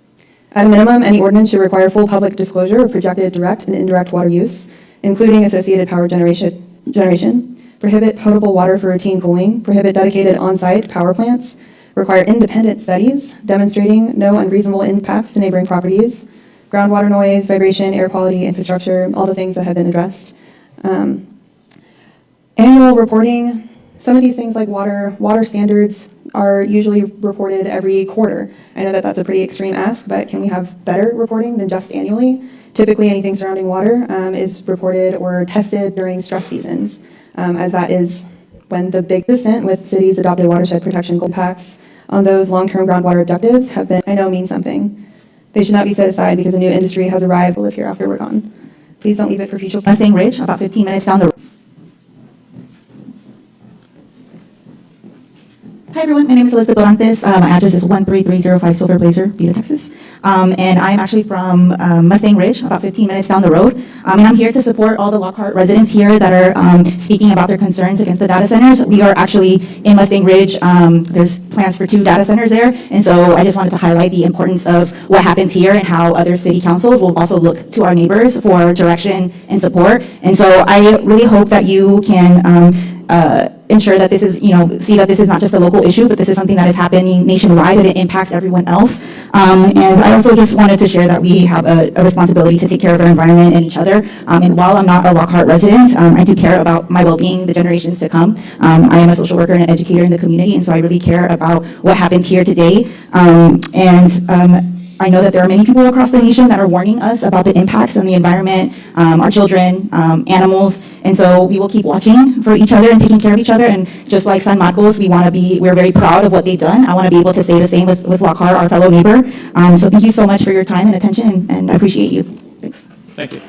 At a minimum, any ordinance should require full public disclosure of projected direct and indirect water use, including associated power generation, prohibit potable water for routine cooling, prohibit dedicated on-site power plants, require independent studies demonstrating no unreasonable impacts to neighboring properties, groundwater noise, vibration, air quality, infrastructure, all the things that have been addressed. Annual reporting Some of these things like water standards are usually reported every quarter. I know that that's a pretty extreme ask, but can we have better reporting than just annually? Typically, anything surrounding water is reported or tested during stress seasons, as that is when the big consistent with cities' adopted watershed protection goal impacts on those long-term groundwater objectives have been, I know, mean something. They should not be set aside because a new industry has arrived to live here after we're gone. Please don't leave it for future. Mustang Ridge, about 15 minutes down the road. Hi everyone, my name is Elizabeth Orantes. My address is 13305 Silver Blazer, Vita, Texas. And I'm actually from Mustang Ridge, about 15 minutes down the road. And I'm here to support all the Lockhart residents here that are speaking about their concerns against the data centers. We are actually in Mustang Ridge. There's plans for 2 data centers there. And so I just wanted to highlight the importance of what happens here and how other city councils will also look to our neighbors for direction and support. And so I really hope that you can ensure that this is, see that this is not just a local issue, but this is something that is happening nationwide and it impacts everyone else. And I also just wanted to share that we have a responsibility to take care of our environment and each other. And while I'm not a Lockhart resident, I do care about my well-being, the generations to come. I am a social worker and an educator in the community, and so I really care about what happens here today. I know that there are many people across the nation that are warning us about the impacts on the environment, our children, animals, and so we will keep watching for each other and taking care of each other. And just like San Marcos, we're very proud of what they've done. I want to be able to say the same with Lockhart, our fellow neighbor. So thank you so much for your time and attention, and I appreciate you. Thanks. Thank you.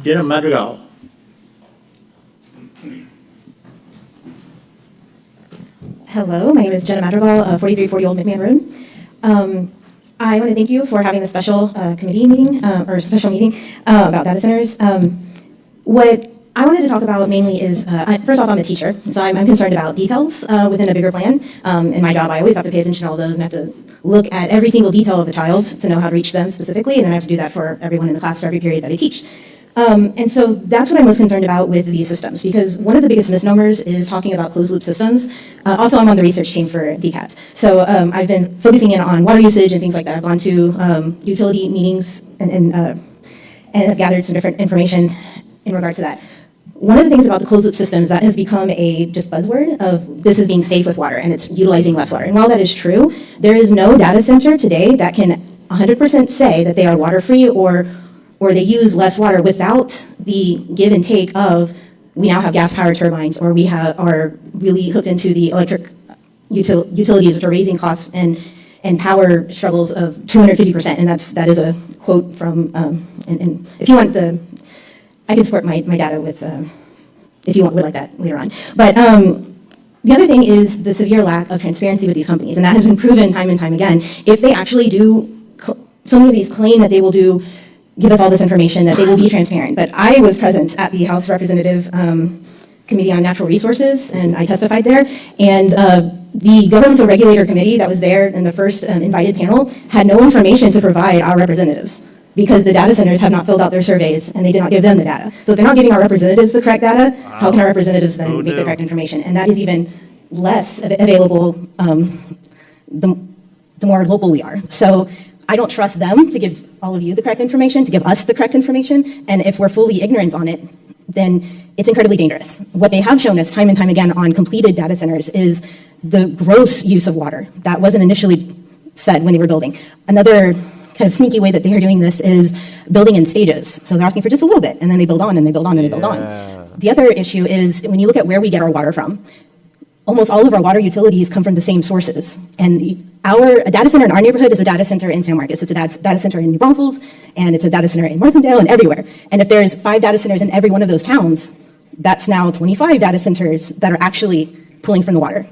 Jenna Madrigal. Hello, my name is Jenna Madrigal, 4340 Old McMahon Road. I want to thank you for having the special committee meeting, or special meeting about data centers. What I wanted to talk about mainly is, first off, I'm a teacher, so I'm concerned about details within a bigger plan. In my job, I always have to pay attention to all those and have to look at every single detail of a child to know how to reach them specifically, and then I have to do that for everyone in the class for every period that I teach. And so that's what I'm most concerned about with these systems, because one of the biggest misnomers is talking about closed loop systems. Also, I'm on the research team for DCAT. So I've been focusing in on water usage and things like that. I've gone to utility meetings and have gathered some different information in regards to that. One of the things about the closed loop systems that has become a just buzzword of this is being safe with water and it's utilizing less water. And while that is true, there is no data center today that can 100% say that they are water free or they use less water without the give and take of we now have gas powered turbines, or we are really hooked into the electric utilities, which are raising costs and power struggles of 250%. And that is a quote from, and if you want I can support my data with, if you would like that later on. But the other thing is the severe lack of transparency with these companies, and that has been proven time and time again. If they actually do, so many of these claim that they will give us all this information, that they will be transparent. But I was present at the House Representative Committee on Natural Resources, and I testified there. And the Governmental Regulator Committee that was there in the first invited panel had no information to provide our representatives, because the data centers have not filled out their surveys and they did not give them the data. So if they're not giving our representatives the correct data, how can our representatives then make the correct information? And that is even less available the more local we are. So I don't trust them to give all of you the correct information, to give us the correct information. And if we're fully ignorant on it, then it's incredibly dangerous. What they have shown us time and time again on completed data centers is the gross use of water that wasn't initially said when they were building. Another kind of sneaky way that they are doing this is building in stages. So they're asking for just a little bit, and then they build on, and they build on, and they build on. The other issue is when you look at where we get our water from, almost all of our water utilities come from the same sources. And a data center in our neighborhood is a data center in San Marcos. It's a data center in New Braunfels, and it's a data center in Martindale, and everywhere. And if there's 5 data centers in every one of those towns, that's now 25 data centers that are actually pulling from the water.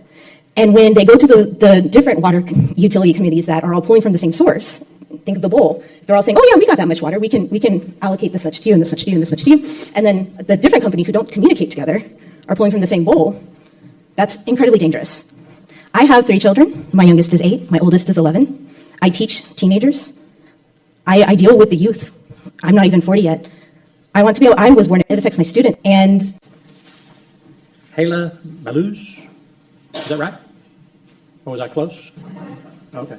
And when they go to the different water utility committees that are all pulling from the same source, think of the bowl. They're all saying, oh yeah, we got that much water. We can allocate this much to you and this much to you and this much to you. And then the different company who don't communicate together are pulling from the same bowl. That's incredibly dangerous. I have 3 children. My youngest is 8. My oldest is 11. I teach teenagers. I deal with the youth. I'm not even 40 yet. I was born, it affects my student. And Hala Balouz, is that right? Or was I close? Okay.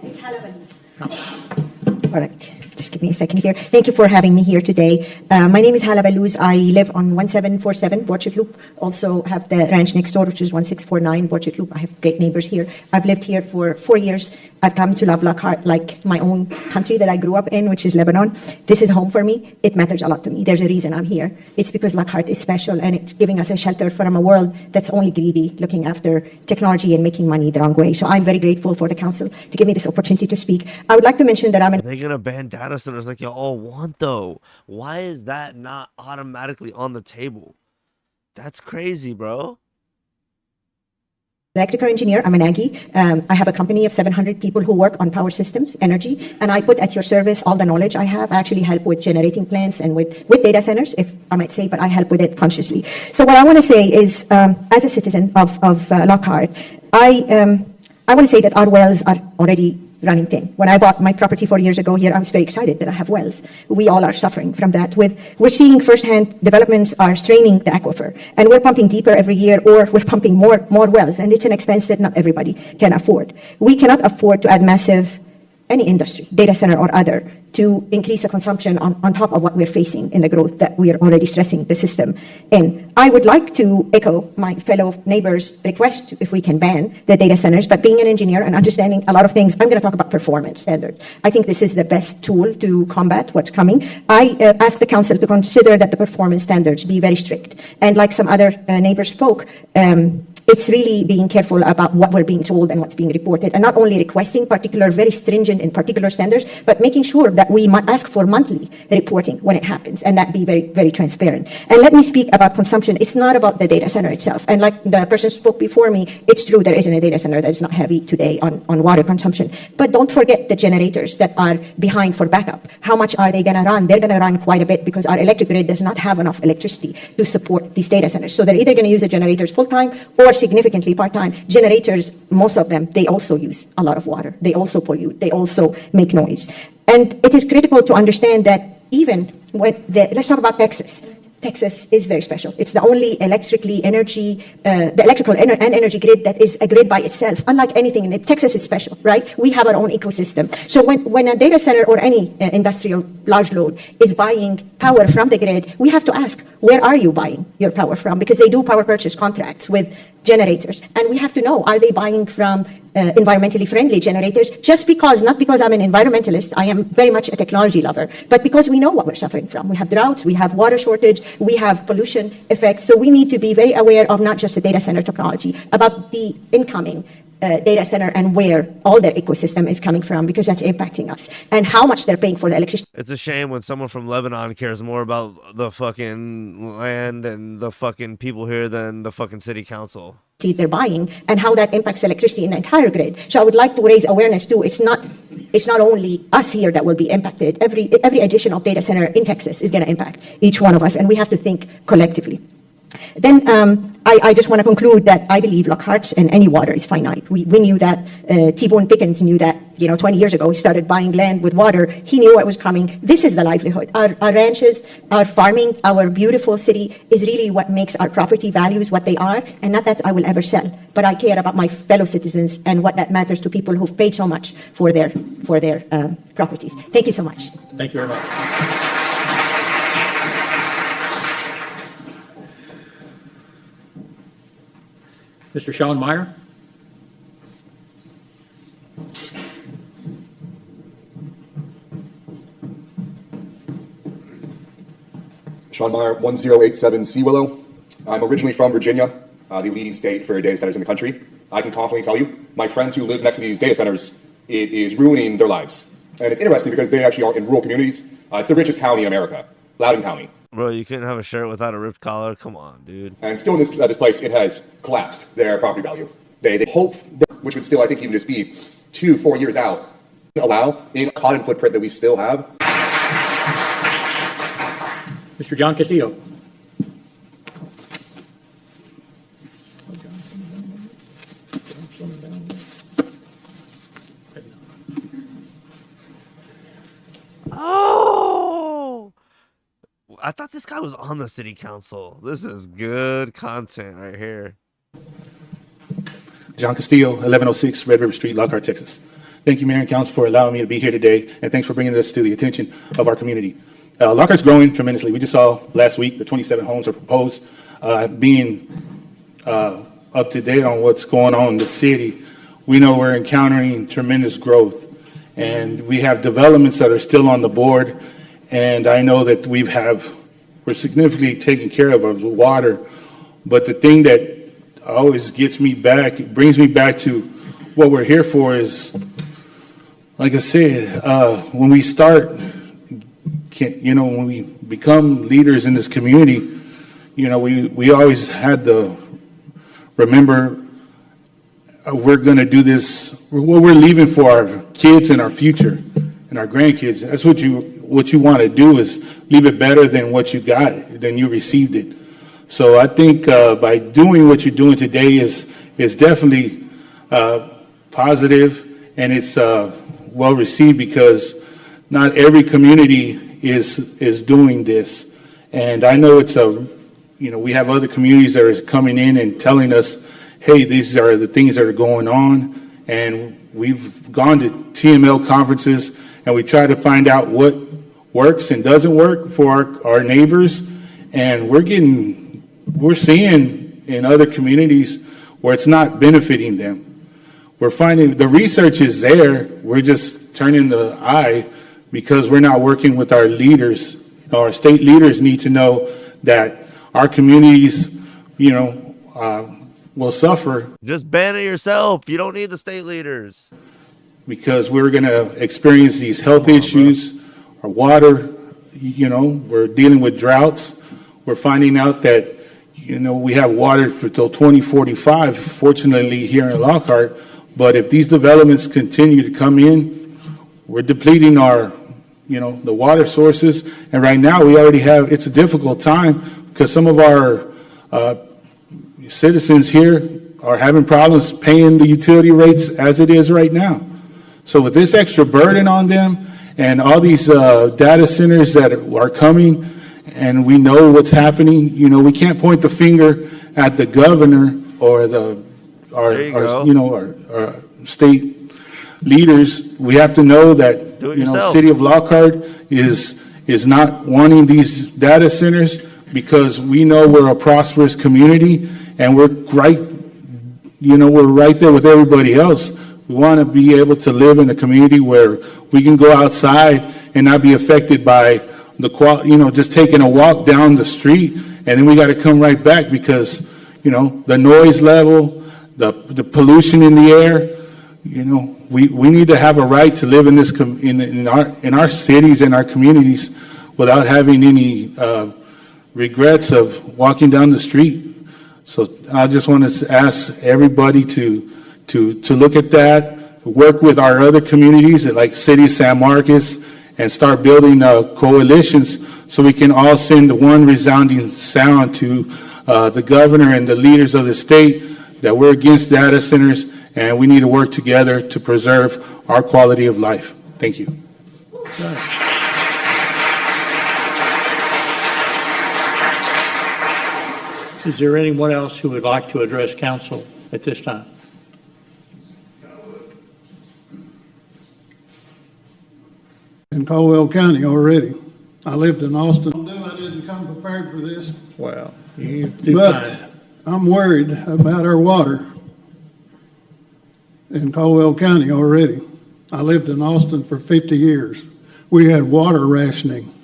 It's Hala All right, just give me a second here. Thank you for having me here today. My name is Hala Balouz. I live on 1747 Borchert Loop. Also have the ranch next door, which is 1649 Borchert Loop. I have great neighbors here. I've lived here for 4 years. I've come to love Lockhart like my own country that I grew up in, which is Lebanon. This is home for me. It matters a lot to me. There's a reason I'm here. It's because Lockhart is special, and it's giving us a shelter from a world that's only greedy, looking after technology and making money the wrong way. So I'm very grateful for the council to give me this opportunity to speak. I would like to mention that I'm an They're gonna ban data centers like you all want, though. Why is that not automatically on the table? That's crazy, bro. electrical engineer. I'm an Aggie. I have a company of 700 people who work on power systems, energy, and I put at your service all the knowledge I have. I actually help with generating plants and with data centers, if I might say, but I help with it consciously. So what I want to say is, as a citizen of Lockhart, I want to say that our wells are already running thin. When I bought my property 4 years ago here, I was very excited that I have wells. We all are suffering from that. We're seeing firsthand developments are straining the aquifer, and we're pumping deeper every year, or we're pumping more wells, and it's an expense that not everybody can afford. We cannot afford to add massive, any industry, data center or other, to increase the consumption on top of what we're facing in the growth that we are already stressing the system in. I would like to echo my fellow neighbors' request if we can ban the data centers, but being an engineer and understanding a lot of things, I'm going to talk about performance standards. I think this is the best tool to combat what's coming. I ask the council to consider that the performance standards be very strict. And like some other neighbors spoke, it's really being careful about what we're being told and what's being reported, and not only requesting particular, very stringent and particular standards, but making sure that we ask for monthly reporting when it happens, and that be very, very transparent. And let me speak about consumption. It's not about the data center itself. And like the person spoke before me, it's true there isn't a data center that is not heavy today on water consumption. But don't forget the generators that are behind for backup. How much are they going to run? They're going to run quite a bit because our electric grid does not have enough electricity to support these data centers. So they're either going to use the generators full-time or significantly part-time. Generators, most of them, they also use a lot of water. They also pollute. They also make noise. And it is critical to understand that even when let's talk about Texas. Texas is very special. It's the only electrical and energy grid that is a grid by itself. Unlike anything in it, Texas is special, right? We have our own ecosystem. So when a data center or any industrial large load is buying power from the grid, we have to ask, where are you buying your power from? Because they do power purchase contracts with generators. And we have to know, are they buying from environmentally friendly generators? Not because I'm an environmentalist, I am very much a technology lover, but because we know what we're suffering from. We have droughts, we have water shortage, we have pollution effects. So we need to be very aware of not just the data center technology, about the incoming data center and where all their ecosystem is coming from, because that's impacting us, and how much they're paying for the electricity. It's a shame when someone from Lebanon cares more about the fucking land and the fucking people here than the fucking city council They're buying, and how that impacts electricity in the entire grid. So I would like to raise awareness too. It's not only us here that will be impacted. Every additional data center in Texas is going to impact each one of us, and we have to think collectively. Then I just want to conclude that I believe Lockhart and any water is finite. We knew that. T-Bone Pickens knew that, 20 years ago. He started buying land with water. He knew what was coming. This is the livelihood. Our ranches, our farming, our beautiful city is really what makes our property values what they are, and not that I will ever sell, but I care about my fellow citizens and what that matters to people who've paid so much for their properties. Thank you so much. Thank you very much. Mr. Sean Meyer? Sean Meyer, 1087 Sea Willow. I'm originally from Virginia, the leading state for data centers in the country. I can confidently tell you, my friends who live next to these data centers, it is ruining their lives. And it's interesting because they actually are in rural communities. It's the richest county in America, Loudoun County. Bro, you couldn't have a shirt without a ripped collar? Come on, dude. And still in this place, it has collapsed their property value. They hope, which would still, I think, even just be 2-4 years out, allow in a carbon footprint that we still have. Mr. John Castillo. Oh! I thought this guy was on the city council. This is good content right here. John Castillo, 1106 Red River Street, Lockhart, Texas. Thank you, Mayor and Council, for allowing me to be here today, and thanks for bringing this to the attention of our community. Lockhart's growing tremendously. We just saw last week the 27 homes are proposed. Being up to date on what's going on in the city, we know we're encountering tremendous growth, and we have developments that are still on the board, and I know that we're significantly taking care of water, but the thing that always brings me back to what we're here for is, like I said, when we start, when we become leaders in this community, we always had to remember we're going to do this. What we're leaving for our kids and our future and our grandkids. That's what you want to do, is leave it better than what you got, than you received it. So I think by doing what you're doing today is definitely positive, and it's well received, because not every community is doing this. And I know we have other communities that are coming in and telling us, hey, these are the things that are going on. And we've gone to TML conferences, and we try to find out what works and doesn't work for our neighbors. And we're seeing in other communities where it's not benefiting them. We're finding the research is there. We're just turning the eye because we're not working with our leaders. Our state leaders need to know that our communities, will suffer. Just ban it yourself. You don't need the state leaders. Because we're going to experience these health issues, our water, we're dealing with droughts. We're finding out that, we have water for till 2045, fortunately here in Lockhart. But if these developments continue to come in, we're depleting our, the water sources. And right now we already it's a difficult time because some of our citizens here are having problems paying the utility rates as it is right now. So with this extra burden on them and all these data centers that are coming, and we know what's happening, we can't point the finger at the governor or our state leaders. We have to know that city of Lockhart is not wanting these data centers, because we know we're a prosperous community and we're right there with everybody else. We want to be able to live in a community where we can go outside and not be affected by just taking a walk down the street, and then we got to come right back because, the noise level, the pollution in the air, we need to have a right to live in this in our cities and our communities without having any regrets of walking down the street. So I just want to ask everybody to look at that, work with our other communities like City of San Marcos, and start building coalitions so we can all send one resounding sound to the governor and the leaders of the state that we're against data centers and we need to work together to preserve our quality of life. Thank you. Is there anyone else who would like to address council at this time? In Caldwell County already. I lived in Austin. I didn't come prepared for this. Well, you do but fine. I'm worried about our water in Caldwell County already. I lived in Austin for 50 years. We had water rationing.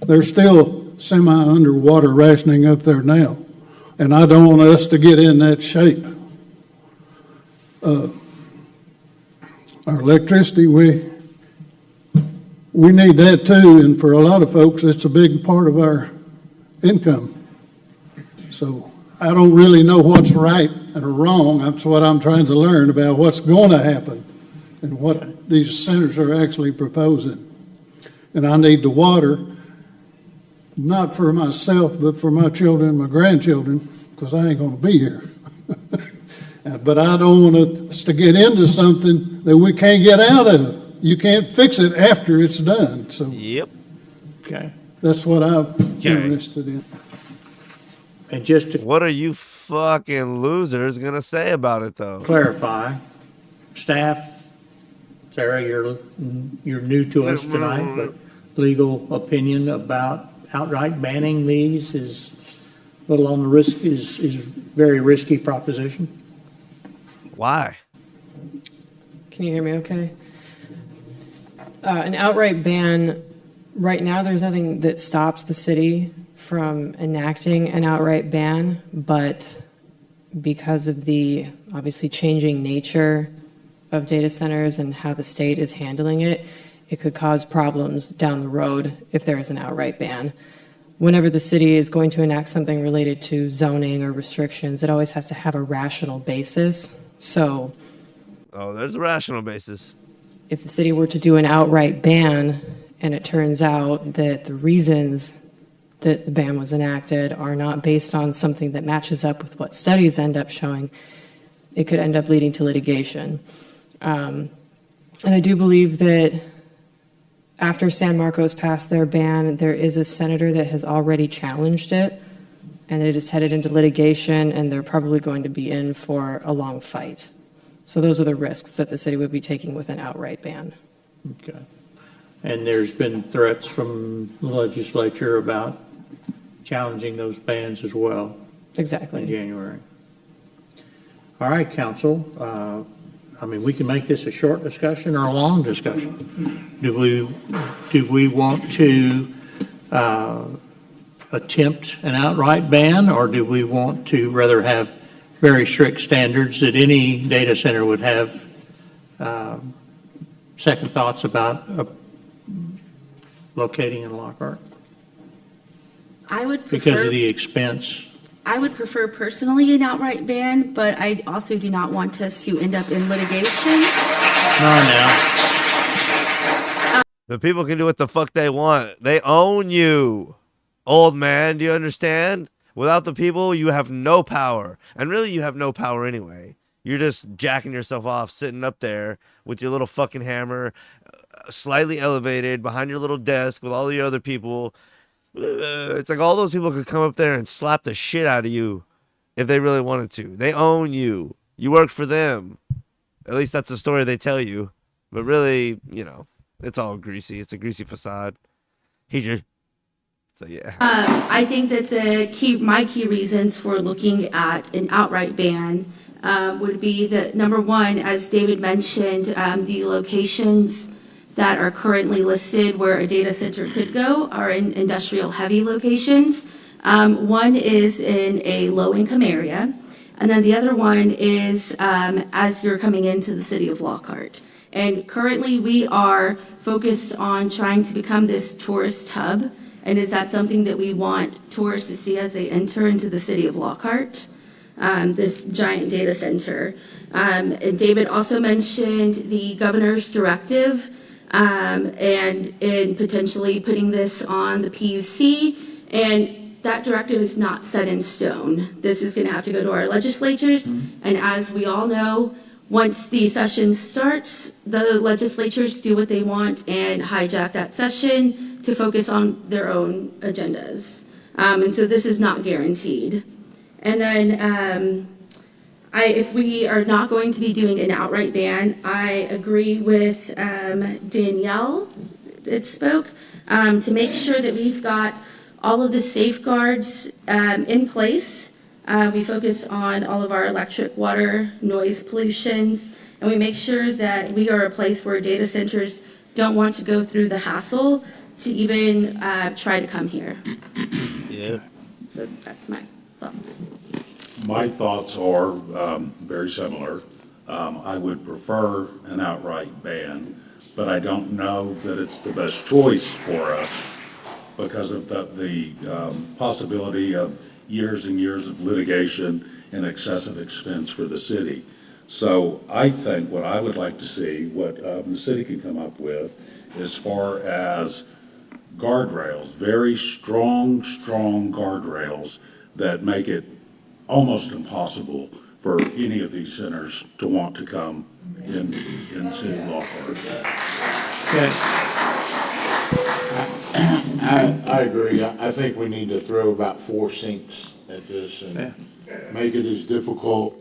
There's still semi-underwater rationing up there now. And I don't want us to get in that shape. Our electricity, we need that too, and for a lot of folks, it's a big part of our income. So I don't really know what's right and wrong. That's what I'm trying to learn about what's going to happen and what these centers are actually proposing. And I need the water, not for myself, but for my children and my grandchildren, because I ain't going to be here. But I don't want us to get into something that we can't get out of. You can't fix it after it's done. So yep. Okay. That's what I'm interested in. And just to what are you fucking losers gonna say about it though? clarify, staff Sarah, you're new to us tonight, but legal opinion about outright banning these is a little on the risk, is very risky proposition. Why? Can you hear me okay? An outright ban, right now, there's nothing that stops the city from enacting an outright ban, but because of the obviously changing nature of data centers and how the state is handling it, it could cause problems down the road if there is an outright ban. Whenever the city is going to enact something related to zoning or restrictions, it always has to have a rational basis. So, oh, there's a rational basis. If the city were to do an outright ban and it turns out that the reasons that the ban was enacted are not based on something that matches up with what studies end up showing, it could end up leading to litigation. And I do believe that after San Marcos passed their ban, there is a senator that has already challenged it, and it is headed into litigation, and they're probably going to be in for a long fight. So those are the risks that the city would be taking with an outright ban. Okay. And there's been threats from the legislature about challenging those bans as well. Exactly. In January. All right, council. We can make this a short discussion or a long discussion. Do we want to attempt an outright ban, or do we want to rather have very strict standards that any data center would have second thoughts about locating in Lockhart? I would prefer, because of the expense. I would prefer personally an outright ban, but I also do not want us to end up in litigation. The people can do what the fuck they want. They own you, old man. Do you understand? Without the people, you have no power. And really, you have no power anyway. You're just jacking yourself off, sitting up there with your little fucking hammer, slightly elevated behind your little desk with all the other people. It's like all those people could come up there and slap the shit out of you if they really wanted to. They own you. You work for them. At least that's the story they tell you. But really, it's all greasy. It's a greasy facade. So yeah. I think that my key reasons for looking at an outright ban would be that, number one, as David mentioned, the locations that are currently listed where a data center could go are in industrial heavy locations. One is in a low income area, and then the other one is as you're coming into the city of Lockhart. And currently we are focused on trying to become this tourist hub. And is that something that we want tourists to see as they enter into the city of Lockhart? This giant data center. And David also mentioned the governor's directive and in potentially putting this on the PUC, and that directive is not set in stone. This is going to have to go to our legislatures, and as we all know, once the session starts, the legislatures do what they want and hijack that session to focus on their own agendas. And so this is not guaranteed. And then if we are not going to be doing an outright ban, I agree with Danielle that spoke to make sure that we've got all of the safeguards in place. We focus on all of our electric, water, noise pollutions, and we make sure that we are a place where data centers don't want to go through the hassle to even try to come here. Yeah. So that's my thoughts. My thoughts are very similar. I would prefer an outright ban, but I don't know that it's the best choice for us because of the possibility of years and years of litigation and excessive expense for the city. So I think what I would like to see, what the city can come up with as far as guardrails, very strong guardrails that make it almost impossible for any of these centers to want to come into Lockhart. I agree. I think we need to throw about 4 sinks at this and make it as difficult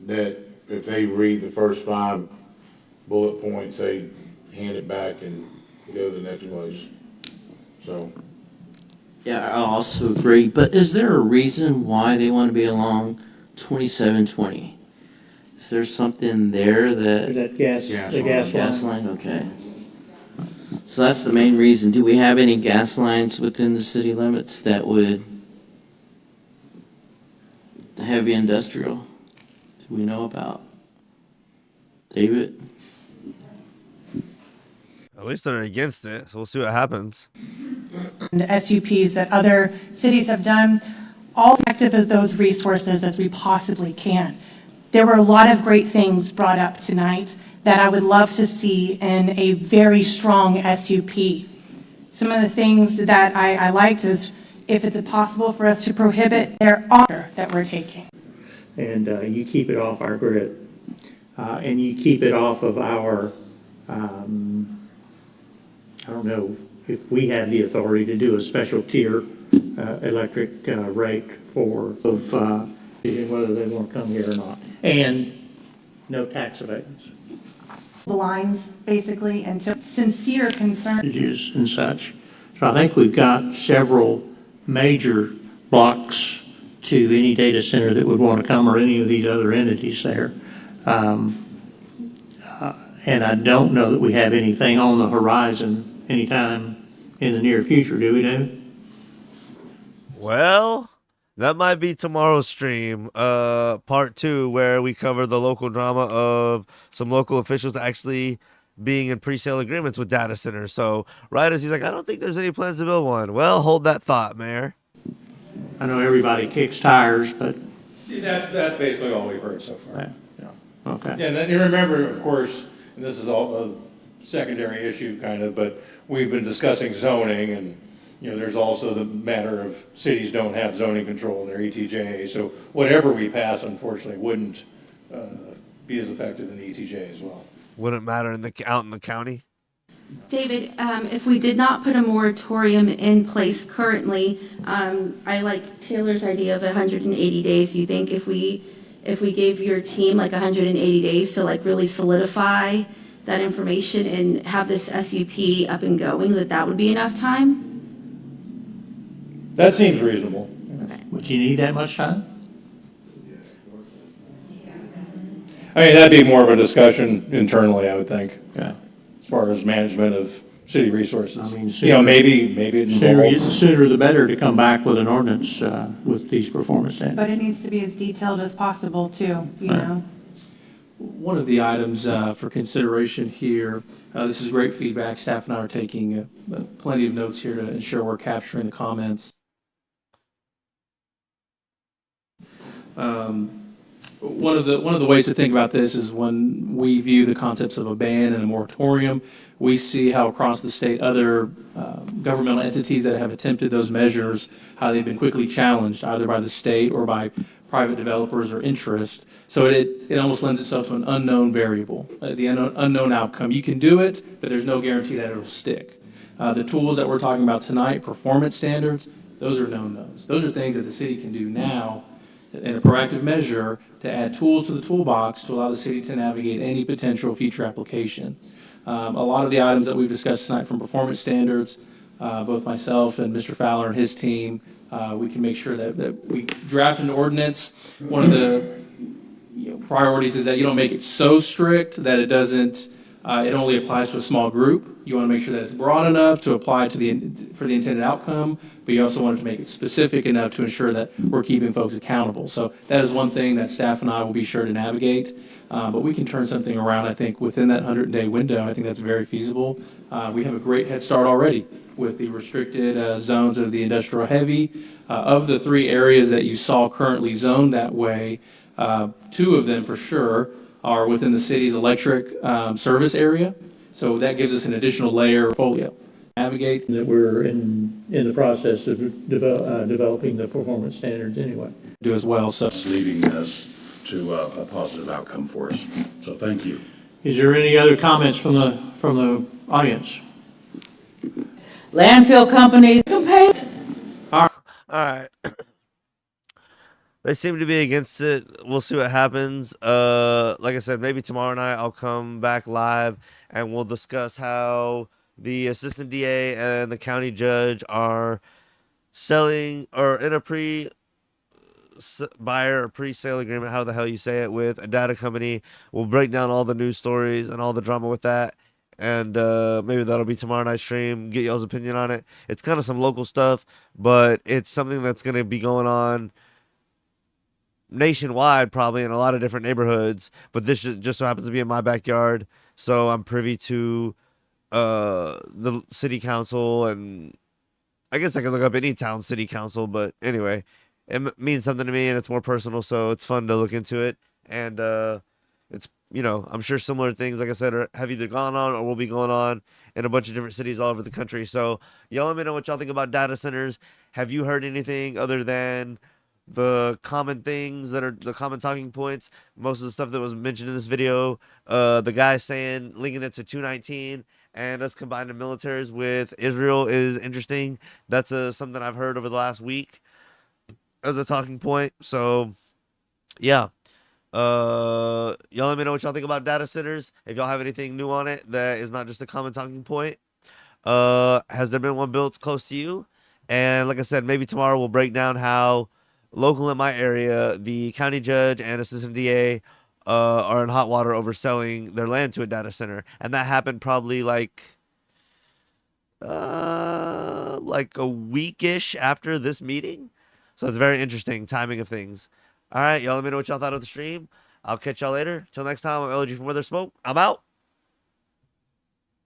that if they read the first 5 bullet points, they hand it back and go to the next place. So. Yeah, I also agree, but is there a reason why they want to be along 2720? Is there something there that... Is that the gas line? Okay. So that's the main reason. Do we have any gas lines within the city limits that would... heavy industrial? Do we know about? David? At least they're against it, so we'll see what happens. And SUPs that other cities have done, all as active as those resources as we possibly can. There were a lot of great things brought up tonight that I would love to see in a very strong SUP. Some of the things that I liked is if it's possible for us to prohibit their offer that we're taking. And you keep it off our grid. And you keep it off of our, I don't know if we have the authority to do a special tier electric rate for whether they want to come here or not. And no tax abatements. The lines, basically, until sincere concern. And such. So I think we've got several major blocks to any data center that would want to come or any of these other entities there. And I don't know that we have anything on the horizon anytime in the near future, do we, David? Well, that might be tomorrow's stream, part 2, where we cover the local drama of some local officials actually being in pre-sale agreements with data centers. So right as he's like, I don't think there's any plans to build one. Well, hold that thought, Mayor. I know everybody kicks tires, but... That's basically all we've heard so far. Yeah. Okay. Yeah, and then you remember, of course, and this is all a secondary issue kind of, but we've been discussing zoning, and there's also the matter of cities don't have zoning control in their ETJ, so whatever we pass, unfortunately, wouldn't be as effective in the ETJ as well. Wouldn't matter out in the county? David, if we did not put a moratorium in place currently, I like Taylor's idea of 180 days. You think if we gave your team like 180 days to like really solidify that information and have this SUP up and going, that would be enough time? That seems reasonable. Okay. Would you need that much time? I mean, that'd be more of a discussion internally, I would think. Yeah. As far as management of city resources. I mean, maybe it involves... Sooner the better to come back with an ordinance with these performance standards. But it needs to be as detailed as possible, too, you know? One of the items for consideration here, this is great feedback. Staff and I are taking plenty of notes here to ensure we're capturing the comments. One of the ways to think about this is when we view the concepts of a ban and a moratorium, we see how across the state other governmental entities that have attempted those measures, how they've been quickly challenged either by the state or by private developers or interest. So it almost lends itself to an unknown variable, the unknown outcome. You can do it, but there's no guarantee that it'll stick. The tools that we're talking about tonight, performance standards, those are no-nos. Those are things that the city can do now in a proactive measure to add tools to the toolbox to allow the city to navigate any potential future application. A lot of the items that we've discussed tonight from performance standards, both myself and Mr. Fowler and his team, we can make sure that we draft an ordinance. One of the priorities is that you don't make it so strict that it doesn't, it only applies to a small group. You want to make sure that it's broad enough to apply to for the intended outcome, but you also want to make it specific enough to ensure that we're keeping folks accountable. So that is one thing that staff and I will be sure to navigate. But we can turn something around, I think, within that 100-day window. I think that's very feasible. We have a great head start already with the restricted zones of the industrial heavy. Of the 3 areas that you saw currently zoned that way, 2 of them for sure are within the city's electric service area. So that gives us an additional layer of portfolio. Navigate that we're in the process of developing the performance standards anyway. Do as well. So It's leading us to a positive outcome for us. So thank you. Is there any other comments from the audience? Landfill companies can pay. All right. They seem to be against it. We'll see what happens. Like I said, maybe tomorrow night I'll come back live and we'll discuss how the assistant DA and the county judge are selling or in a buyer or pre-sale agreement, how the hell you say it, with a data company. We'll break down all the news stories and all the drama with that. And maybe that'll be tomorrow night's stream. Get y'all's opinion on it. It's kind of some local stuff, but it's something that's going to be going on nationwide, probably in a lot of different neighborhoods. But this just so happens to be in my backyard, so I'm privy to the city council, and I guess I can look up any town city council. But anyway, it means something to me, and it's more personal, so it's fun to look into it. And it's, I'm sure similar things, like I said, have either gone on or will be going on in a bunch of different cities all over the country. So y'all let me know what y'all think about data centers. Have you heard anything other than the common things that are the common talking points? Most of the stuff that was mentioned in this video, the guy saying linking it to 219 and us combining militaries with Israel is interesting. That's something I've heard over the last week as a talking point. So yeah, y'all let me know what y'all think about data centers. If y'all have anything new on it that is not just a common talking point. Has there been one built close to you? And like I said, maybe tomorrow we'll break down how local in my area, the county judge and assistant DA are in hot water over selling their land to a data center. And that happened probably like a weekish after this meeting. So it's very interesting timing of things. All right, y'all let me know what y'all thought of the stream. I'll catch y'all later. Till next time, I'm LG from Weather Smoke. I'm out.